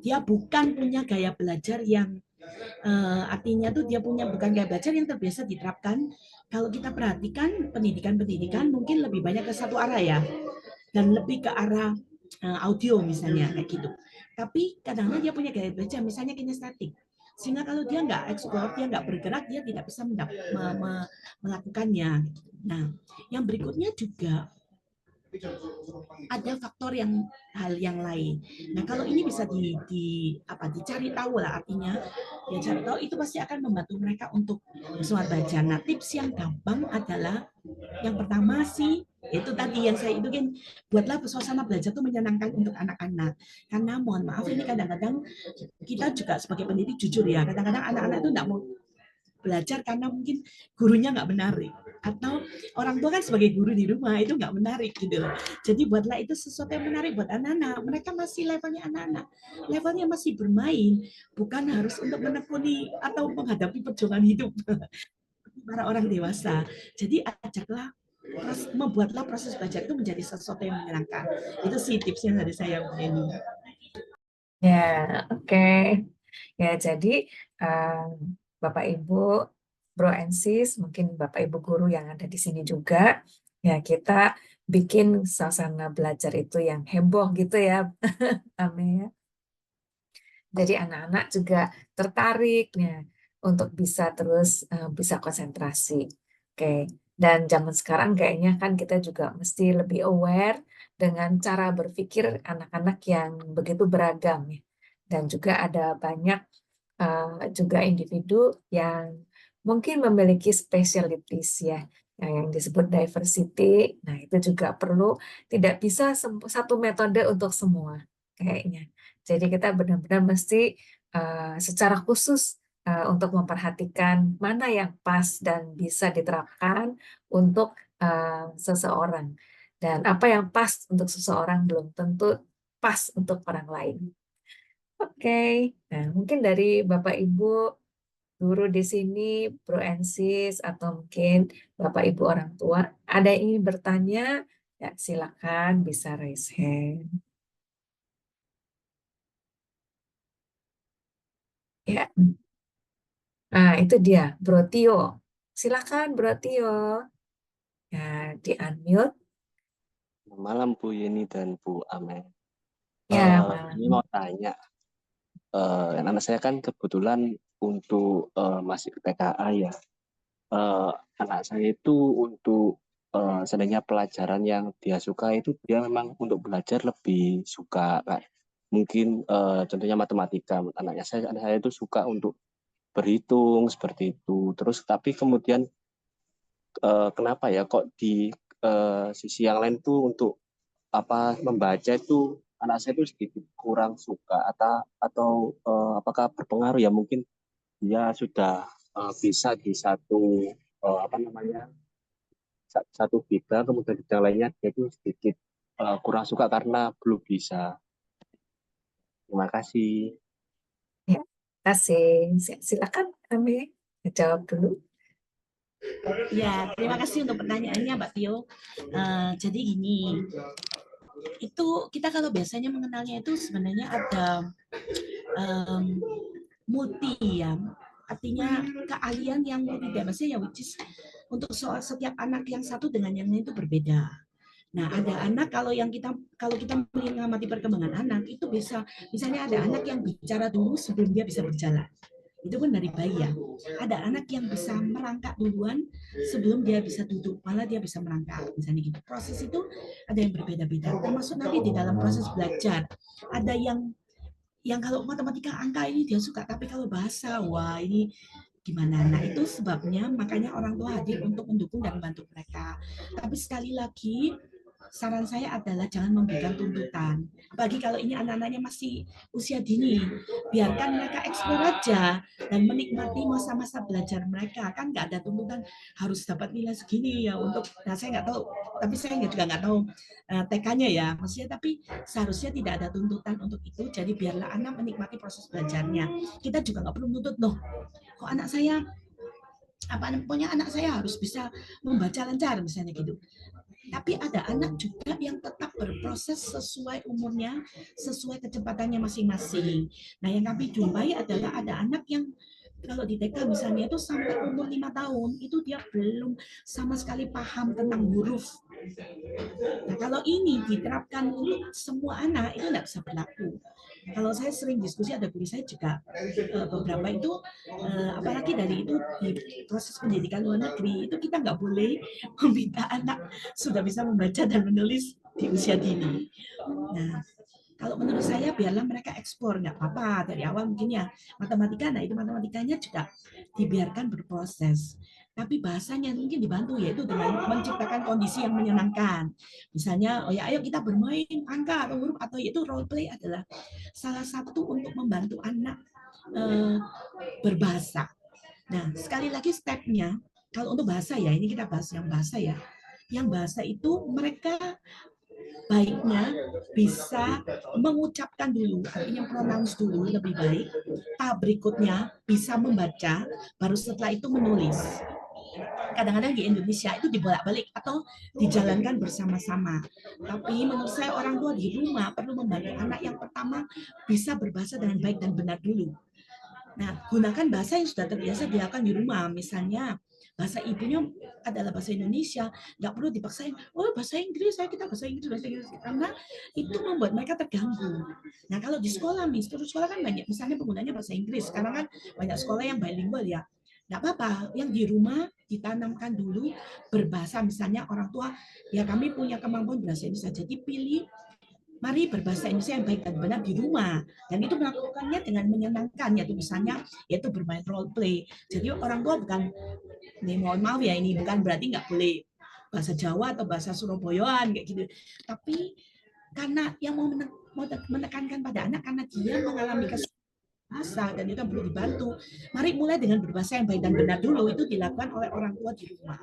Dia bukan punya gaya belajar yang artinya tuh dia punya bukan gaya belajar yang terbiasa diterapkan. Kalau kita perhatikan pendidikan mungkin lebih banyak ke satu arah ya, dan lebih ke arah audio misalnya kayak gitu. Tapi kadang-kadang dia punya gaya belajar misalnya kinestetik. Sehingga kalau dia nggak eksplor, dia nggak bergerak, dia tidak bisa melakukannya. Nah, yang berikutnya juga ada faktor yang hal yang lain. Nah, kalau ini bisa dicari tahu lah, artinya ya cari tahu itu pasti akan membantu mereka untuk semangat belajar. Nah, tips yang gampang adalah yang pertama sih itu tadi yang saya itu kan, buatlah suasana belajar itu menyenangkan untuk anak-anak. Karena mohon maaf ini kadang-kadang kita juga sebagai pendidik jujur ya, kadang-kadang anak-anak itu enggak mau belajar karena mungkin gurunya nggak menarik, atau orang tua kan sebagai guru di rumah itu nggak menarik gitu loh. Jadi buatlah itu sesuatu yang menarik buat anak-anak. Mereka masih levelnya anak-anak, levelnya masih bermain, bukan harus untuk menekuni atau menghadapi perjuangan hidup para orang dewasa. Jadi ajaklah, membuatlah proses belajar itu menjadi sesuatu yang menyenangkan. Itu sih tipsnya dari saya, Bu Eni. Ya, oke. Ya, jadi Bapak Ibu, Bro and Sis, mungkin Bapak Ibu guru yang ada di sini juga, ya kita bikin suasana belajar itu yang heboh gitu ya, Amin ya. Jadi anak-anak juga tertarik ya untuk bisa terus bisa konsentrasi. Oke. Dan zaman sekarang kayaknya kan kita juga mesti lebih aware dengan cara berpikir anak-anak yang begitu beragam ya. Dan juga ada banyak juga individu yang mungkin memiliki specialties ya, yang disebut diversity. Nah, itu juga perlu, tidak bisa satu metode untuk semua kayaknya. Jadi kita benar-benar mesti secara khusus untuk memperhatikan mana yang pas dan bisa diterapkan untuk seseorang. Dan apa yang pas untuk seseorang belum tentu pas untuk orang lain. Oke, nah mungkin dari Bapak Ibu guru di sini, Bro and Sis, atau mungkin Bapak Ibu orang tua, ada yang ingin bertanya, ya silakan bisa raise hand. Ya, nah itu dia, Bro Tio. Silakan Bro Tio. Ya, di unmute. Malam Bu Yeni dan Bu Ame. Ya, Ini malam. mau tanya, anak saya kan kebetulan untuk masih PKA ya. Anak saya itu untuk seandainya pelajaran yang dia suka itu dia memang untuk belajar lebih suka, kayak mungkin contohnya matematika. Anak saya itu suka untuk berhitung seperti itu. Terus tapi kemudian kenapa ya kok di sisi yang lain tuh untuk membaca itu anak saya itu sedikit kurang suka, atau apakah berpengaruh ya, mungkin dia sudah bisa di satu bidang, kemudian di bidang lainnya dia itu sedikit kurang suka karena belum bisa. Terima kasih. Ya, kasih. Silakan kami jawab dulu. Ya, terima kasih untuk pertanyaannya, Mbak Tio. Jadi gini, itu kita kalau biasanya mengenalnya itu sebenarnya ada multi ya, artinya keahlian yang multi dimensi ya, which is untuk setiap anak yang satu dengan yang lain itu berbeda. Nah, ada anak kalau kita mengamati perkembangan anak itu bisa, misalnya ada anak yang bicara dulu sebelum dia bisa berjalan. Itu kan dari bayi ya. Ada anak yang bisa merangkak duluan sebelum dia bisa duduk, malah dia bisa merangkak, misalnya gitu. Proses itu ada yang berbeda-beda. Termasuk nanti di dalam proses belajar, ada yang kalau matematika angka ini dia suka, tapi kalau bahasa, wah ini gimana. Nah itu sebabnya makanya orang tua hadir untuk mendukung dan membantu mereka. Tapi sekali lagi saran saya adalah jangan memberikan tuntutan. Apalagi kalau ini anak-anaknya masih usia dini, biarkan mereka eksplor aja dan menikmati masa-masa belajar mereka. Kan nggak ada tuntutan harus dapat nilai segini ya untuk. Nah saya nggak tahu, tapi saya juga nggak tahu TK-nya ya, maksudnya. Tapi seharusnya tidak ada tuntutan untuk itu. Jadi biarlah anak menikmati proses belajarnya. Kita juga nggak perlu menuntut loh. Kok anak saya pokoknya anak saya harus bisa membaca lancar misalnya gitu. Tapi ada anak juga yang tetap berproses sesuai umurnya, sesuai kecepatannya masing-masing. Nah, yang kami jumpai adalah ada anak yang kalau di TK misalnya itu sampai umur 5 tahun, itu dia belum sama sekali paham tentang huruf. Nah, kalau ini diterapkan untuk semua anak, itu tidak bisa berlaku. Kalau saya sering diskusi, ada guru saya juga beberapa itu, apalagi dari itu di proses pendidikan luar negeri, itu kita nggak boleh meminta anak sudah bisa membaca dan menulis di usia dini. Nah, kalau menurut saya biarlah mereka ekspor, nggak apa-apa dari awal mungkin ya matematika. Nah itu matematikanya juga dibiarkan berproses. Tapi bahasanya mungkin dibantu yaitu dengan menciptakan kondisi yang menyenangkan. Misalnya, oh ya ayo kita bermain angka atau huruf atau yaitu role play adalah salah satu untuk membantu anak berbahasa. Nah sekali lagi stepnya kalau untuk bahasa ya ini kita bahas yang bahasa ya. Yang bahasa itu mereka baiknya bisa mengucapkan dulu, artinya pronounce dulu lebih baik. Tahap berikutnya bisa membaca, baru setelah itu menulis. Kadang-kadang di Indonesia itu dibolak-balik atau dijalankan bersama-sama. Tapi menurut saya orang tua di rumah perlu membantu anak yang pertama bisa berbahasa dengan baik dan benar dulu. Nah, gunakan bahasa yang sudah terbiasa dilakukan di rumah. Misalnya, bahasa ibunya adalah bahasa Indonesia, nggak perlu dipaksain, oh bahasa Inggris, kita bahasa Inggris, karena itu membuat mereka terganggu. Nah, kalau di sekolah, terus sekolah kan banyak, misalnya penggunanya bahasa Inggris, sekarang kan banyak sekolah yang bilingual ya, nggak apa-apa, yang di rumah ditanamkan dulu berbahasa, misalnya orang tua, ya kami punya kemampuan bahasa Indonesia, jadi pilih mari berbahasa Indonesia yang baik dan benar di rumah, dan itu melakukannya dengan menyenangkan, yaitu misalnya yaitu bermain role play. Jadi orang tua bukan, nih mohon maaf ya, ini bukan berarti nggak boleh bahasa Jawa atau bahasa Surabayaan kayak gitu, tapi karena yang mau menekankan pada anak karena dia mengalami kesulitan bahasa dan itu perlu dibantu. Mari mulai dengan berbahasa yang baik dan benar dulu, itu dilakukan oleh orang tua di rumah.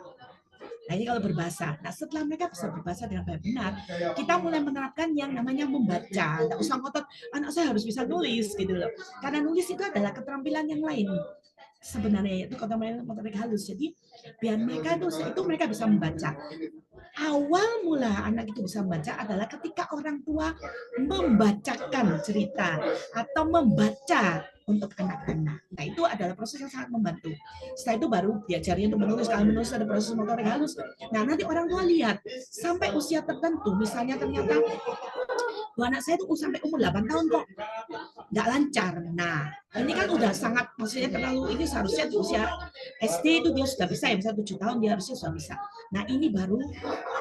Nah ini kalau berbahasa. Nah setelah mereka bisa berbahasa dengan baik benar, kita mulai menerapkan yang namanya membaca. Nggak usah ngotot, anak saya harus bisa nulis gitu loh. Karena nulis itu adalah keterampilan yang lain. Sebenarnya itu keterampilan motorik halus. Jadi biar mereka itu mereka bisa membaca. Awal mula anak itu bisa membaca adalah ketika orang tua membacakan cerita atau membaca untuk anak-anak. Nah itu adalah proses yang sangat membantu. Setelah itu baru diajari untuk menulis. Kalau menulis ada proses motorik halus. Nah nanti orang tua lihat sampai usia tertentu, misalnya ternyata anak saya itu sampai umur 8 tahun kok nggak lancar. Nah ini kan udah sangat, maksudnya terlalu, ini seharusnya di usia SD itu dia sudah bisa ya, bisa 7 tahun dia harusnya sudah bisa. Nah ini baru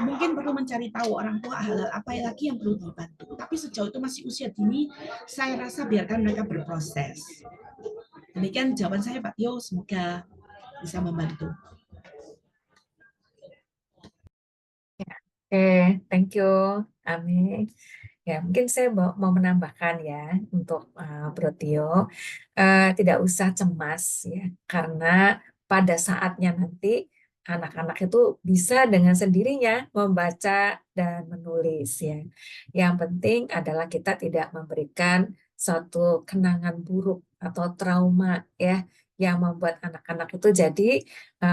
mungkin perlu mencari tahu orang tua hal-hal apa lagi yang perlu dibantu. Tapi sejauh itu masih usia dini, saya rasa biarkan mereka berproses. Demikian jawaban saya Pak Tio, semoga bisa membantu. Oke, thank you, Ami. Ya, mungkin saya mau menambahkan ya untuk Bro Tio, tidak usah cemas ya, karena pada saatnya nanti anak-anak itu bisa dengan sendirinya membaca dan menulis ya. Yang penting adalah kita tidak memberikan suatu kenangan buruk atau trauma ya yang membuat anak-anak itu jadi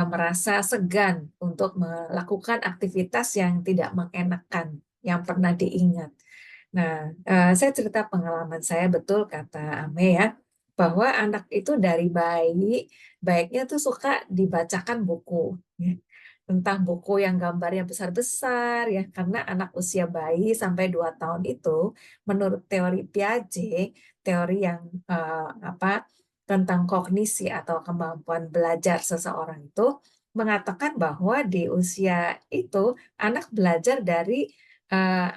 merasa segan untuk melakukan aktivitas yang tidak mengenakan, yang pernah diingat. Nah, saya cerita pengalaman saya, betul kata Ame ya, bahwa anak itu dari bayi, baiknya tuh suka dibacakan buku. Ya. Entah buku yang gambarnya besar-besar, ya, karena anak usia bayi sampai 2 tahun itu, menurut teori Piaget, teori yang tentang kognisi atau kemampuan belajar seseorang itu mengatakan bahwa di usia itu anak belajar dari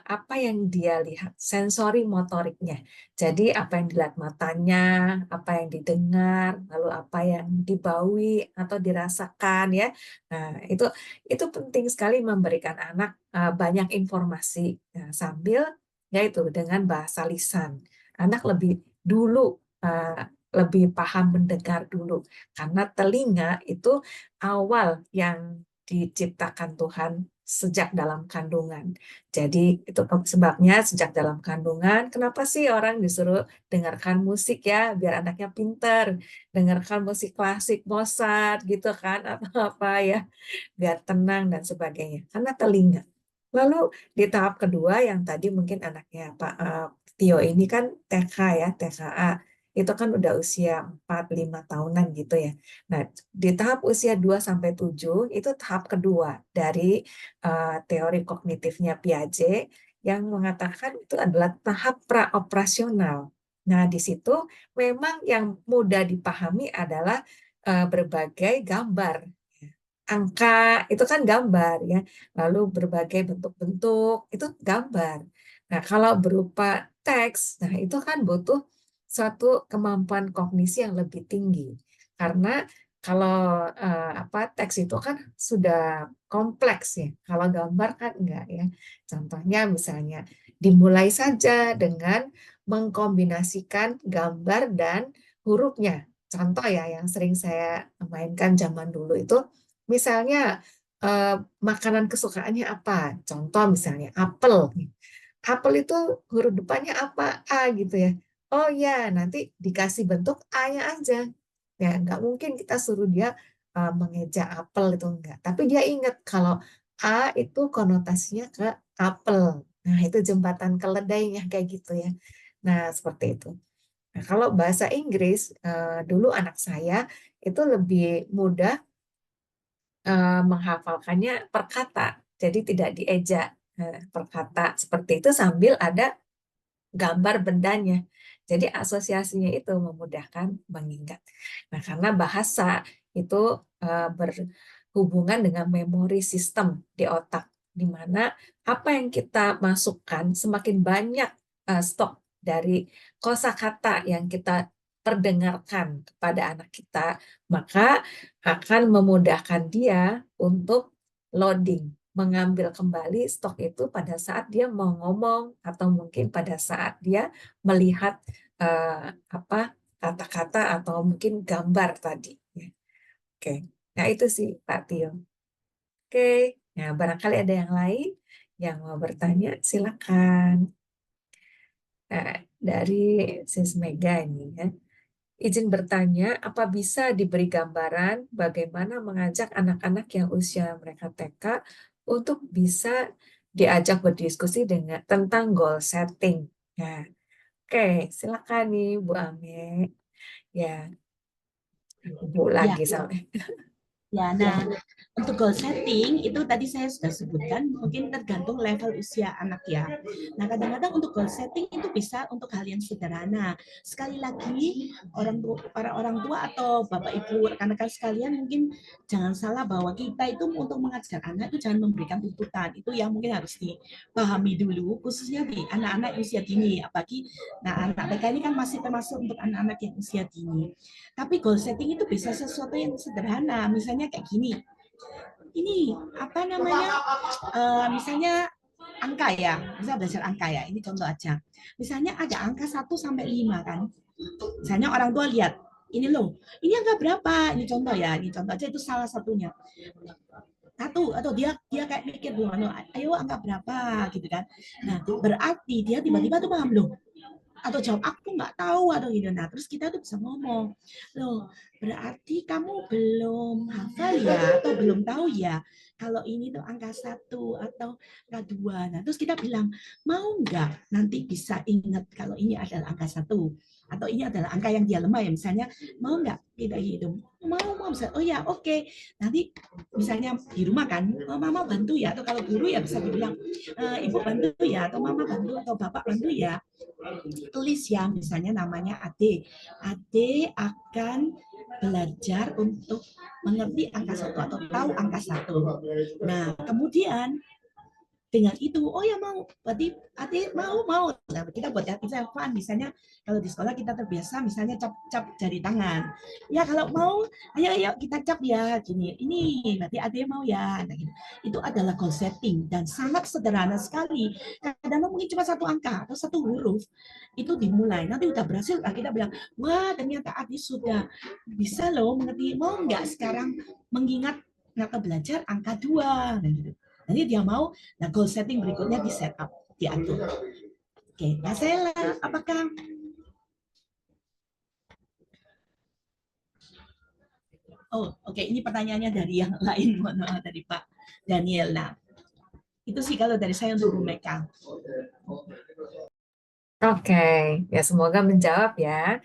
apa yang dia lihat, sensori motoriknya. Jadi apa yang dilihat matanya, apa yang didengar, lalu apa yang dibaui atau dirasakan ya. Nah, itu penting sekali memberikan anak banyak informasi. Nah, sambil yaitu dengan bahasa lisan. Anak lebih dulu lebih paham mendengar dulu karena telinga itu awal yang diciptakan Tuhan sejak dalam kandungan. Jadi itu sebabnya sejak dalam kandungan, kenapa sih orang disuruh dengarkan musik ya, biar anaknya pinter, dengarkan musik klasik, Mozart gitu kan, atau apa ya, biar tenang dan sebagainya. Karena telinga. Lalu di tahap kedua yang tadi mungkin anaknya Pak Tio ini kan TK ya, TKA. Itu kan udah usia 4-5 tahunan gitu ya. Nah, di tahap usia 2-7 itu tahap kedua dari teori kognitifnya Piaget yang mengatakan itu adalah tahap praoperasional. Nah, di situ memang yang mudah dipahami adalah berbagai gambar. Angka itu kan gambar ya, lalu berbagai bentuk-bentuk itu gambar. Nah, kalau berupa teks, nah itu kan butuh suatu kemampuan kognisi yang lebih tinggi. Karena kalau teks itu kan sudah kompleks ya. Kalau gambar kan enggak ya. Contohnya misalnya dimulai saja dengan mengkombinasikan gambar dan hurufnya. Contoh ya yang sering saya mainkan zaman dulu itu misalnya makanan kesukaannya apa? Contoh misalnya apel. Apel itu huruf depannya apa? A gitu ya. Oh ya, nanti dikasih bentuk A-nya aja. Ya, nggak mungkin kita suruh dia mengeja apel itu enggak. Tapi dia ingat kalau A itu konotasinya ke apel. Nah, itu jembatan keledainya kayak gitu ya. Nah, seperti itu. Nah, kalau bahasa Inggris, dulu anak saya itu lebih mudah menghafalkannya per kata. Jadi tidak dieja per kata seperti itu sambil ada gambar bendanya. Jadi asosiasinya itu memudahkan mengingat. Nah, karena bahasa itu berhubungan dengan memori sistem di otak, di mana apa yang kita masukkan semakin banyak stok dari kosakata yang kita perdengarkan kepada anak kita, maka akan memudahkan dia untuk loading, mengambil kembali stok itu pada saat dia mau ngomong atau mungkin pada saat dia melihat kata-kata atau mungkin gambar tadi. Oke, nah itu sih Pak Tio. Oke, nah barangkali ada yang lain yang mau bertanya, silakan. Nah, dari Sis Mega ini ya. Izin bertanya, apa bisa diberi gambaran bagaimana mengajak anak-anak yang usia mereka TK untuk bisa diajak berdiskusi dengan tentang goal setting? Ya, oke, silakan nih Bu Ame. Ya, Bu Ya, lagi sampai. ya. Nah, untuk goal setting itu tadi saya sudah sebutkan mungkin tergantung level usia anak ya. Nah, kadang-kadang untuk goal setting itu bisa untuk hal yang sederhana. Sekali lagi para orang tua atau Bapak Ibu rekan-rekan sekalian mungkin jangan salah bahwa kita itu untuk mengajar anak itu jangan memberikan tuntutan. Itu yang mungkin harus dipahami dulu khususnya di anak-anak usia dini. Apalagi anak TK ini kan masih termasuk untuk anak-anak yang usia dini. Tapi goal setting itu bisa sesuatu yang sederhana. Misalnya kayak gini. Ini apa namanya? Misalnya angka ya. Bisa belajar angka ya. Ini contoh aja. Misalnya ada angka 1 sampai 5 kan. Misalnya orang tua lihat, ini loh, ini angka berapa? Ini contoh ya. Ini contoh aja itu salah satunya. Satu atau dia kayak mikir dulu, ayo angka berapa gitu kan. Nah, berarti dia tiba-tiba tuh paham loh. Atau jawab aku nggak tahu atau gitu. Nah, terus kita tuh bisa ngomong, loh berarti kamu belum hafal ya atau belum tahu ya kalau ini tuh angka 1 atau angka 2. Nah, terus kita bilang mau nggak nanti bisa ingat kalau ini adalah angka 1. atau ini adalah angka yang dia lemah ya, misalnya mau nggak kita hidup, mau misalnya, oh ya oke. Nanti misalnya di rumah kan, oh, mama bantu ya, atau kalau guru ya bisa dibilang, ibu bantu ya, atau mama bantu, atau bapak bantu ya, tulis ya, misalnya namanya Ade. Ade akan belajar untuk mengerti angka 1 atau tahu angka 1. Nah, kemudian dengan itu, oh ya mau, berarti Ade mau. Nah, kita buat aktivitas fun, misalnya kalau di sekolah kita terbiasa misalnya cap jari tangan. Ya kalau mau, ayo kita cap ya, gini. Ini berarti Ade mau ya. Nah, gitu. Itu adalah goal setting dan sangat sederhana sekali. Kadang mungkin cuma satu angka atau satu huruf itu dimulai. Nanti udah berhasil, kita bilang, wah ternyata Ade sudah bisa loh mengerti. Mau nggak sekarang mengingat mata belajar angka 2. Nah, gitu. Nanti dia mau, nah goal setting berikutnya di setup, diatur. Oke, Mbak Sela, apakah? Oh, oke, ini pertanyaannya dari yang lain, mohon maaf, dari Pak Daniel. Nah, itu sih kalau dari saya untuk Bu Meka. Oke, ya semoga menjawab ya,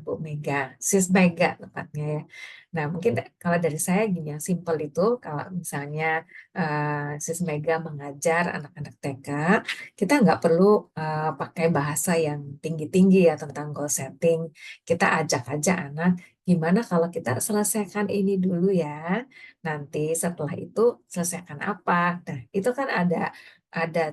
Bu Mega, Sis Mega tepatnya ya. Nah, mungkin kalau dari saya gini, yang simpel itu, kalau misalnya Sis Mega mengajar anak-anak TK, kita nggak perlu pakai bahasa yang tinggi-tinggi ya tentang goal setting. Kita ajak aja anak, gimana kalau kita selesaikan ini dulu ya, nanti setelah itu selesaikan apa. Nah, itu kan ada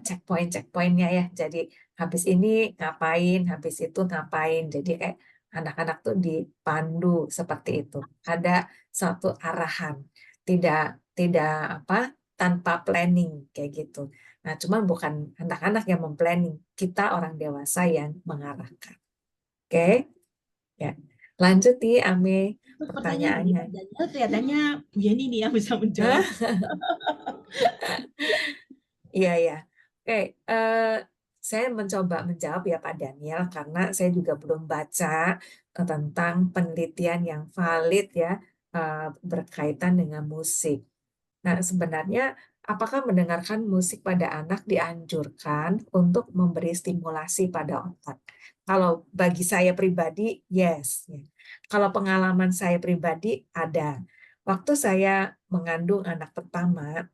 checkpoint-checkpointnya ya. Jadi habis ini ngapain, habis itu ngapain. Jadi kayak anak-anak tuh dipandu seperti itu. Ada suatu arahan, tidak tidak apa tanpa planning kayak gitu. Nah, cuman bukan anak-anak yang memplanning, kita orang dewasa yang mengarahkan. Oke, ya. Lanjut nih, Ame, Pertanyaan dari pertanyaannya. Pak Daniel, kelihatannya Bu Yeni nih yang bisa menjawab. Iya, ya. Oke, saya mencoba menjawab ya Pak Daniel, karena saya juga belum baca tentang penelitian yang valid ya berkaitan dengan musik. Nah, sebenarnya apakah mendengarkan musik pada anak dianjurkan untuk memberi stimulasi pada otak? Kalau bagi saya pribadi, yes. Ya. Kalau pengalaman saya pribadi, ada. Waktu saya mengandung anak pertama,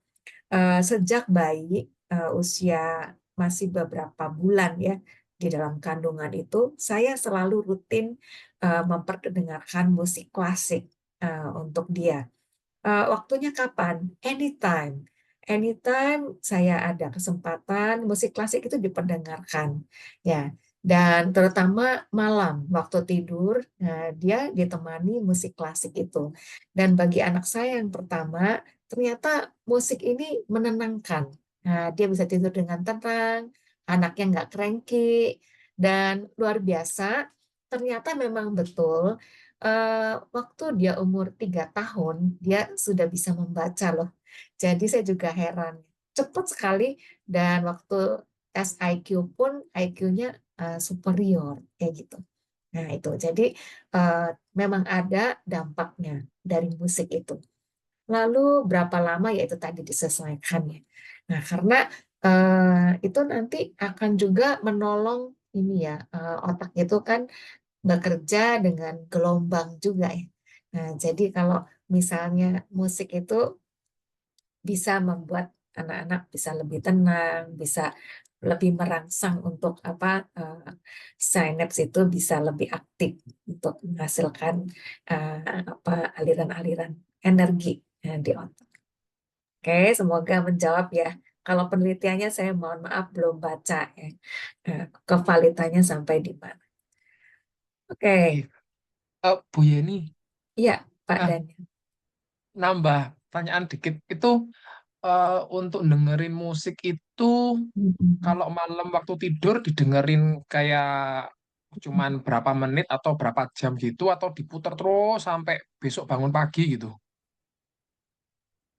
sejak bayi usia masih beberapa bulan ya di dalam kandungan itu, saya selalu rutin memperdengarkan musik klasik untuk dia. Waktunya kapan? Anytime. Anytime saya ada kesempatan, musik klasik itu diperdengarkan. Ya, dan terutama malam waktu tidur, dia ditemani musik klasik itu. Dan bagi anak saya yang pertama, ternyata musik ini menenangkan. Nah, dia bisa tidur dengan tenang, anaknya nggak cranky, dan luar biasa. Ternyata memang betul waktu dia umur 3 tahun, dia sudah bisa membaca loh. Jadi saya juga heran, cepat sekali, dan waktu tes IQ pun IQ-nya superior kayak gitu. Nah itu, jadi memang ada dampaknya dari musik itu. Lalu berapa lama ya itu tadi disesuaikan ya. Nah karena itu nanti akan juga menolong ini ya, otak itu kan bekerja dengan gelombang juga ya. Nah, jadi kalau misalnya musik itu bisa membuat anak-anak bisa lebih tenang, bisa lebih merangsang untuk sinaps itu bisa lebih aktif untuk menghasilkan aliran-aliran energi di otak. Oke, semoga menjawab ya. Kalau penelitiannya saya mohon maaf belum baca ya, kevalitannya sampai di mana. Oke, Bu Yeni, iya Pak eh, Daniel. nambah pertanyaan dikit. Itu untuk dengerin musik itu kalau malam waktu tidur didengerin kayak cuman berapa menit atau berapa jam gitu atau diputar terus sampai besok bangun pagi gitu.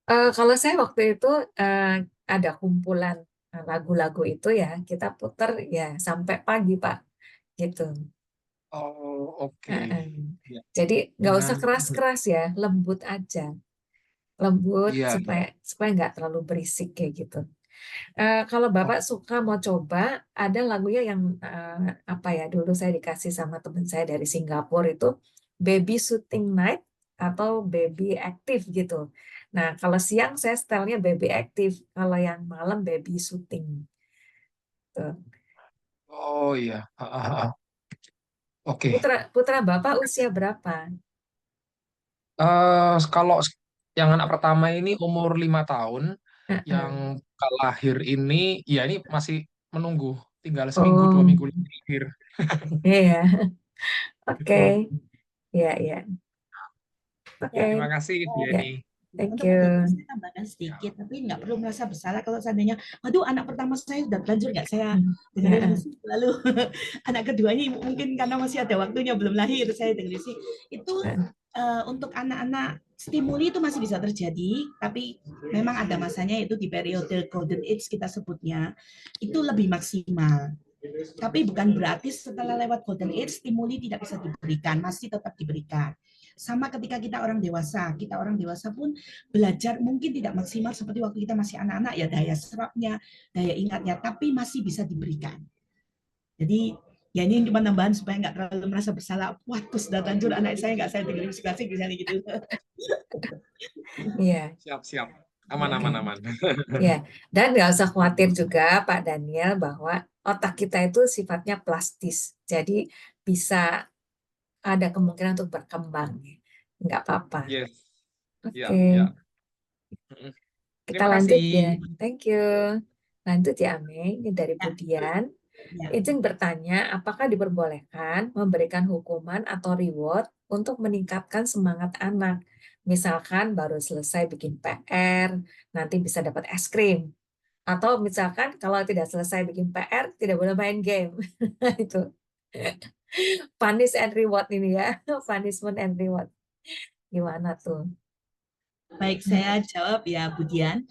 Kalau saya waktu itu ada kumpulan lagu-lagu itu ya, kita putar ya sampai pagi Pak, gitu. Oh, oke. Heeh. Ya, Jadi nggak dengan usah keras-keras ya, lembut aja, lembut iya, supaya supaya nggak terlalu berisik kayak gitu. Kalau Bapak suka mau coba, ada lagunya yang apa ya? Dulu saya dikasih sama teman saya dari Singapura itu Baby Shooting Night atau Baby Active gitu. Nah, kalau siang saya stylenya Baby Active, kalau yang malam Baby Shooting. Tuh. Oh iya. Oke. Putra putra Bapak usia berapa? Kalau yang anak pertama ini umur 5 tahun, yang Heeh. lahir ini, ya ini masih menunggu, tinggal seminggu dua Oh, minggu lagi lahir. iya. Oke. Gitu. Iya, iya. Ya, Oke. terima kasih Bu Ya, Yeni. thank Untuk you. Mbak Yeni, saya tambahkan sedikit, tapi nggak perlu merasa bersalah kalau seandainya, waduh anak pertama saya sudah terlanjur nggak saya dengerin Heeh. musik, lalu anak keduanya mungkin karena masih ada waktunya belum lahir saya dengerin sih. Itu untuk anak-anak stimuli itu masih bisa terjadi, tapi memang ada masanya itu di periode golden age kita sebutnya, itu lebih maksimal. Tapi bukan berarti setelah lewat golden age stimuli tidak bisa diberikan, masih tetap diberikan. Sama ketika kita orang dewasa pun belajar mungkin tidak maksimal seperti waktu kita masih anak-anak ya, daya serapnya, daya ingatnya, tapi masih bisa diberikan. Jadi ya ini cuma tambahan supaya nggak terlalu merasa bersalah. Wah, terus sudah lanjut anak saya nggak saya dengerin musik klasik misalnya gitu. Iya. Siap. Aman. Ya, dan nggak usah khawatir juga Pak Daniel bahwa otak kita itu sifatnya plastis, jadi bisa ada kemungkinan untuk berkembang. Nggak apa-apa. Yes. Oke, Ya. kita Terima lanjut ya. kasih. Thank you. Lanjut ya, Ame. Ini dari Ya, Budian. ya. Izin bertanya, apakah diperbolehkan memberikan hukuman atau reward untuk meningkatkan semangat anak? Misalkan baru selesai bikin PR, nanti bisa dapat es krim. Atau misalkan kalau tidak selesai bikin PR, tidak boleh main game. Itu punish and reward ini ya. Punishment and reward. Gimana tuh? Baik, saya jawab ya, Budian.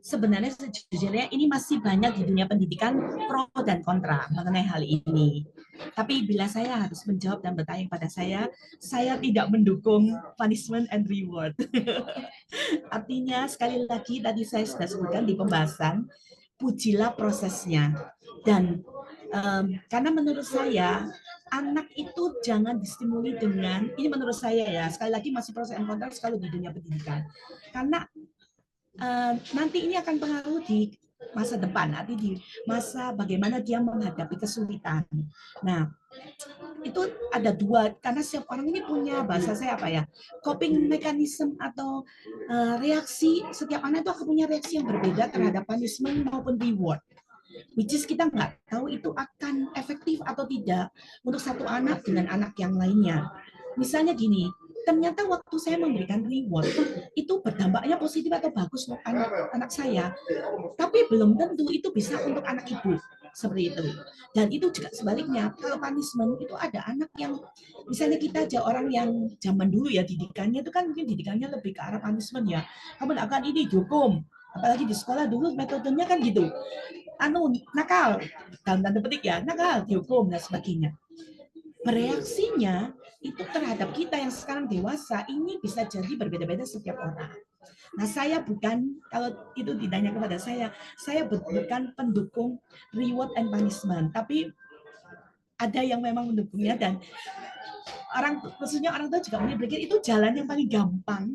Sebenarnya sejujurnya ini masih banyak di dunia pendidikan pro dan kontra mengenai hal ini. Tapi bila saya harus menjawab dan bertanya kepada saya tidak mendukung punishment and reward. Artinya, sekali lagi tadi saya sudah sebutkan di pembahasan, pujilah prosesnya. Dan karena menurut saya, anak itu jangan distimuli dengan, ini menurut saya ya, sekali lagi masih proses and kontra sekali di dunia pendidikan. Karena nanti ini akan pengaruh di masa depan, nanti di masa bagaimana dia menghadapi kesulitan. Nah, itu ada dua, karena setiap orang ini punya, bahasa saya apa ya, coping mechanism atau reaksi, setiap anak itu akan punya reaksi yang berbeda terhadap punishment maupun reward. Which is kita nggak tahu itu akan efektif atau tidak untuk satu anak dengan anak yang lainnya. Misalnya gini, ternyata waktu saya memberikan reward itu berdampaknya positif atau bagus untuk anak saya, tapi belum tentu itu bisa untuk anak ibu seperti itu. Dan itu juga sebaliknya, kalau punishment itu ada anak yang misalnya kita aja orang yang zaman dulu ya didikannya itu kan mungkin didikannya lebih ke arah punishment ya, kamu akan ini dihukum, apalagi di sekolah dulu metodenya kan gitu, nakal dalam tanda petik ya, nakal dihukum dan sebagainya. Bereaksinya itu terhadap kita yang sekarang dewasa ini bisa jadi berbeda-beda setiap orang. Nah, saya bukan, kalau itu ditanya kepada saya bukan pendukung reward and punishment, tapi ada yang memang mendukungnya, dan khususnya orang tua juga berpikir itu jalan yang paling gampang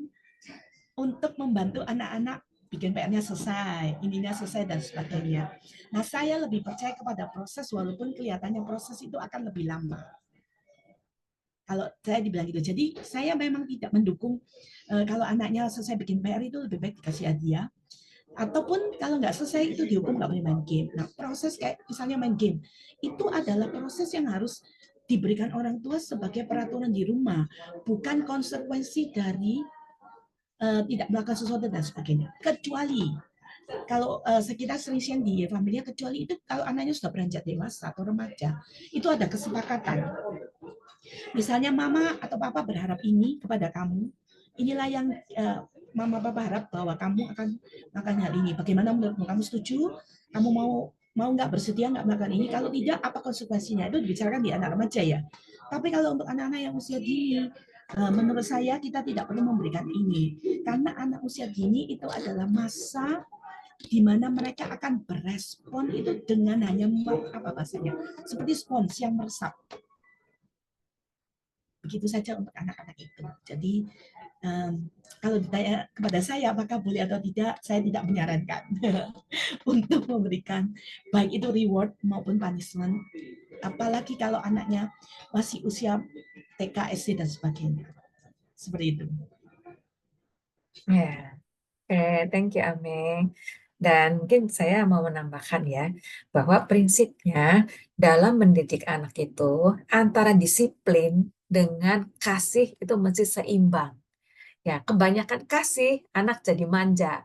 untuk membantu anak-anak bikin PR-nya selesai, ininya selesai, dan sebagainya. Nah, saya lebih percaya kepada proses, walaupun kelihatannya proses itu akan lebih lama. Kalau saya dibilang gitu. Jadi saya memang tidak mendukung kalau anaknya selesai bikin PR itu lebih baik dikasih hadiah. Ataupun kalau nggak selesai itu dihukum nggak boleh main game. Nah, proses kayak misalnya main game, itu adalah proses yang harus diberikan orang tua sebagai peraturan di rumah, bukan konsekuensi dari tidak melakukan sesuatu dan sebagainya. Kecuali kalau kita sering di familia, kecuali itu kalau anaknya sudah beranjak dewasa atau remaja, itu ada kesepakatan. Misalnya mama atau papa berharap ini kepada kamu, inilah yang mama papa harap bahwa kamu akan melakukan hal ini. Bagaimana menurutmu? Kamu setuju? Kamu mau nggak, bersedia nggak melakukan ini? Kalau tidak, apa konsekuensinya? Itu dibicarakan di anak remaja ya. Tapi kalau untuk anak-anak yang usia dini, menurut saya kita tidak perlu memberikan ini, karena anak usia dini itu adalah masa di mana mereka akan berespon itu dengan hanya apa bahasanya, seperti spons yang meresap. Begitu saja untuk anak-anak itu. Jadi kalau ditanya kepada saya apakah boleh atau tidak, saya tidak menyarankan untuk memberikan baik itu reward maupun punishment, apalagi kalau anaknya masih usia TK, SD dan sebagainya. Seperti itu. Ya, oke, thank you Ameng. Dan mungkin saya mau menambahkan ya, bahwa prinsipnya dalam mendidik anak itu antara disiplin dengan kasih itu mesti seimbang. Ya, kebanyakan kasih, anak jadi manja.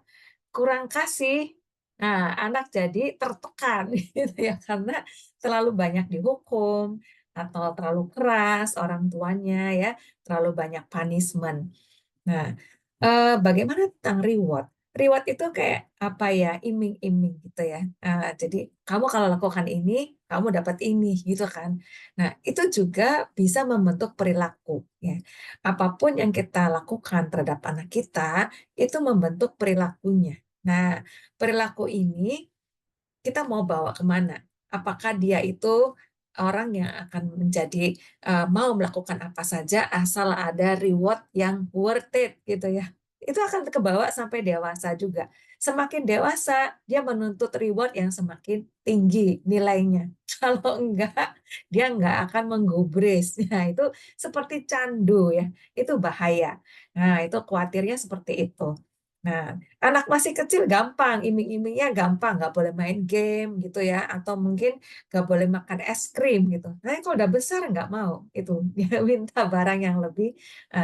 Kurang kasih, nah anak jadi tertekan gitu ya, karena terlalu banyak dihukum atau terlalu keras orang tuanya ya, terlalu banyak punishment. Nah, bagaimana tentang reward? Reward itu kayak apa ya, iming-iming gitu ya. Jadi kamu kalau lakukan ini, kamu dapat ini gitu kan. Nah, itu juga bisa membentuk perilaku ya. Apapun yang kita lakukan terhadap anak kita, itu membentuk perilakunya. Nah, perilaku ini kita mau bawa kemana? Apakah dia itu orang yang akan menjadi mau melakukan apa saja asal ada reward yang worth it gitu ya. Itu akan kebawa sampai dewasa juga. Semakin dewasa, dia menuntut reward yang semakin tinggi nilainya. Kalau enggak, dia enggak akan menggubris. Nah, itu seperti candu ya. Itu bahaya. Nah, itu khawatirnya seperti itu. Nah, anak masih kecil gampang, iming-imingnya gampang, nggak boleh main game gitu ya, atau mungkin nggak boleh makan es krim gitu. Nah, kalau udah besar nggak mau, itu dia minta barang yang lebih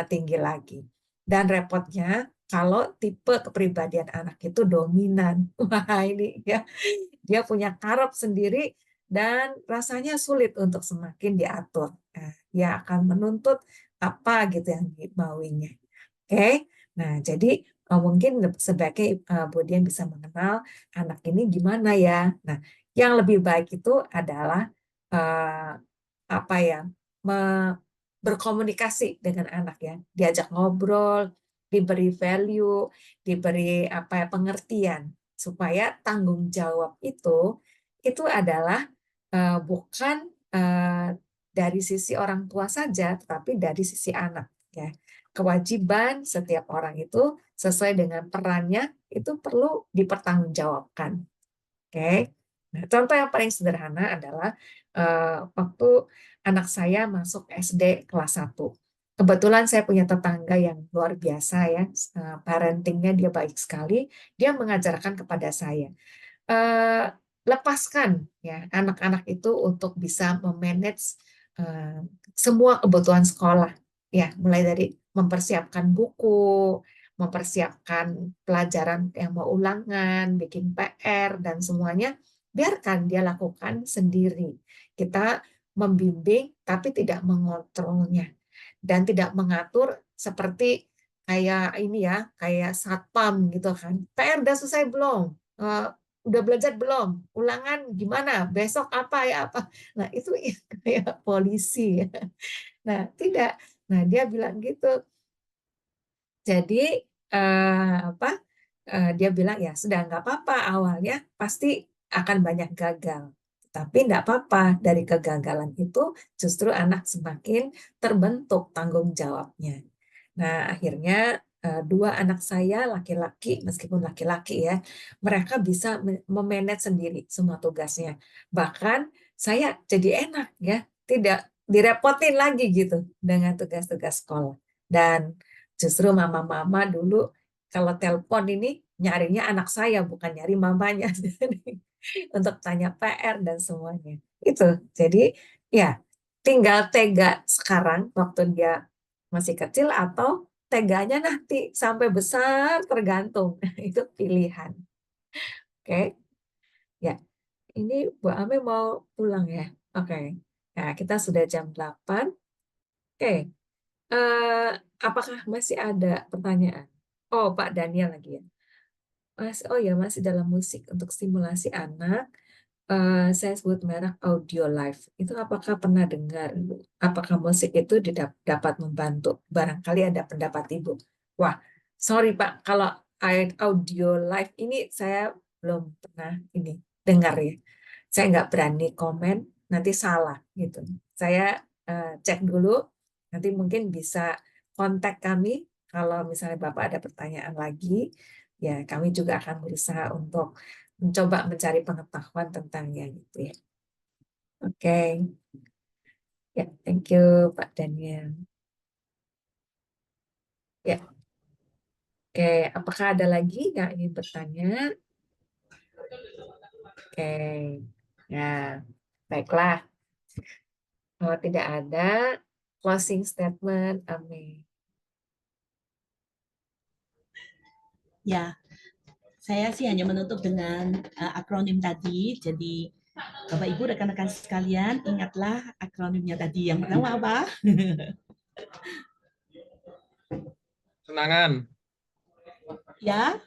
tinggi lagi. Dan repotnya kalau tipe kepribadian anak itu dominan, wah ini ya dia punya karep sendiri dan rasanya sulit untuk semakin diatur. Nah, dia akan menuntut apa gitu yang dimauinya. Oke, nah jadi mungkin sebagai Bu Dian bisa mengenal anak ini gimana ya. Nah, yang lebih baik itu adalah apa ya, berkomunikasi dengan anak ya, diajak ngobrol, diberi value, diberi apa ya, pengertian supaya tanggung jawab itu adalah bukan dari sisi orang tua saja, tetapi dari sisi anak ya. Kewajiban setiap orang itu sesuai dengan perannya itu perlu dipertanggungjawabkan. Oke. Nah, contoh yang paling sederhana adalah waktu anak saya masuk SD kelas 1. Kebetulan saya punya tetangga yang luar biasa ya, parentingnya dia baik sekali. Dia mengajarkan kepada saya, lepaskan ya anak-anak itu untuk bisa memanage semua kebutuhan sekolah ya, mulai dari mempersiapkan buku, mempersiapkan pelajaran yang mau ulangan, bikin PR dan semuanya biarkan dia lakukan sendiri. Kita membimbing tapi tidak mengontrolnya dan tidak mengatur seperti kayak ini ya, kayak satpam gitu kan. PR udah selesai belum? Udah belajar belum? Ulangan gimana? Besok apa ya apa? Nah, itu kayak polisi ya. Nah, tidak. Nah, dia bilang gitu. Jadi dia bilang ya sudah nggak apa-apa, awalnya pasti akan banyak gagal. Tapi nggak apa-apa, dari kegagalan itu justru anak semakin terbentuk tanggung jawabnya. Nah, akhirnya dua anak saya laki-laki, meskipun laki-laki ya, mereka bisa memanage sendiri semua tugasnya. Bahkan saya jadi enak ya, tidak direpotin lagi gitu dengan tugas-tugas sekolah. Dan justru mama-mama dulu kalau telepon ini nyarinya anak saya, bukan nyari mamanya. Untuk tanya PR dan semuanya. Itu. Jadi ya tinggal tega sekarang waktu dia masih kecil atau teganya nanti sampai besar tergantung. Itu pilihan. Oke. Ya. Ini Bu Ame mau pulang ya. Oke. Nah, kita sudah jam 8. Oke. Apakah masih ada pertanyaan? Oh, Pak Daniel lagi ya. Oh ya, masih dalam musik untuk stimulasi anak. Saya sebut merek Audio Life. Itu apakah pernah dengar? Apakah musik itu dapat membantu? Barangkali ada pendapat Ibu. Wah, sorry Pak, kalau Audio Life ini saya belum pernah ini dengar ya. Saya nggak berani komen, nanti salah gitu. Saya cek dulu, nanti mungkin bisa kontak kami kalau misalnya Bapak ada pertanyaan lagi, ya kami juga akan berusaha untuk mencoba mencari pengetahuan tentangnya gitu ya. Oke, ya thank you Pak Daniel. Ya, oke, apakah ada lagi yang ingin bertanya? Oke, ya baiklah. Kalau tidak ada closing statement, amin. Ya, saya sih hanya menutup dengan akronim tadi. Jadi Bapak Ibu rekan-rekan sekalian, ingatlah akronimnya tadi. Yang pertama apa? Kesenangan. Ya,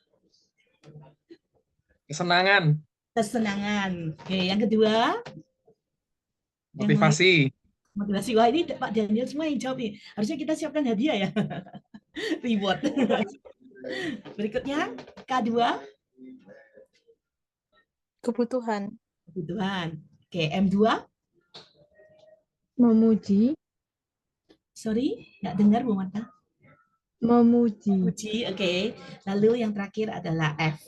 Kesenangan. kesenangan. Oke, yang kedua, yang lain, Motivasi. motivasi. Wah, ini Pak Daniel semua yang jawab nih. Harusnya kita siapkan hadiah ya. Reward. Berikutnya, K2, Kebutuhan. kebutuhan. Oke, M2, Memuji. sorry, nggak dengar Bu Marta. Memuji. Memuji, oke. Lalu yang terakhir adalah F.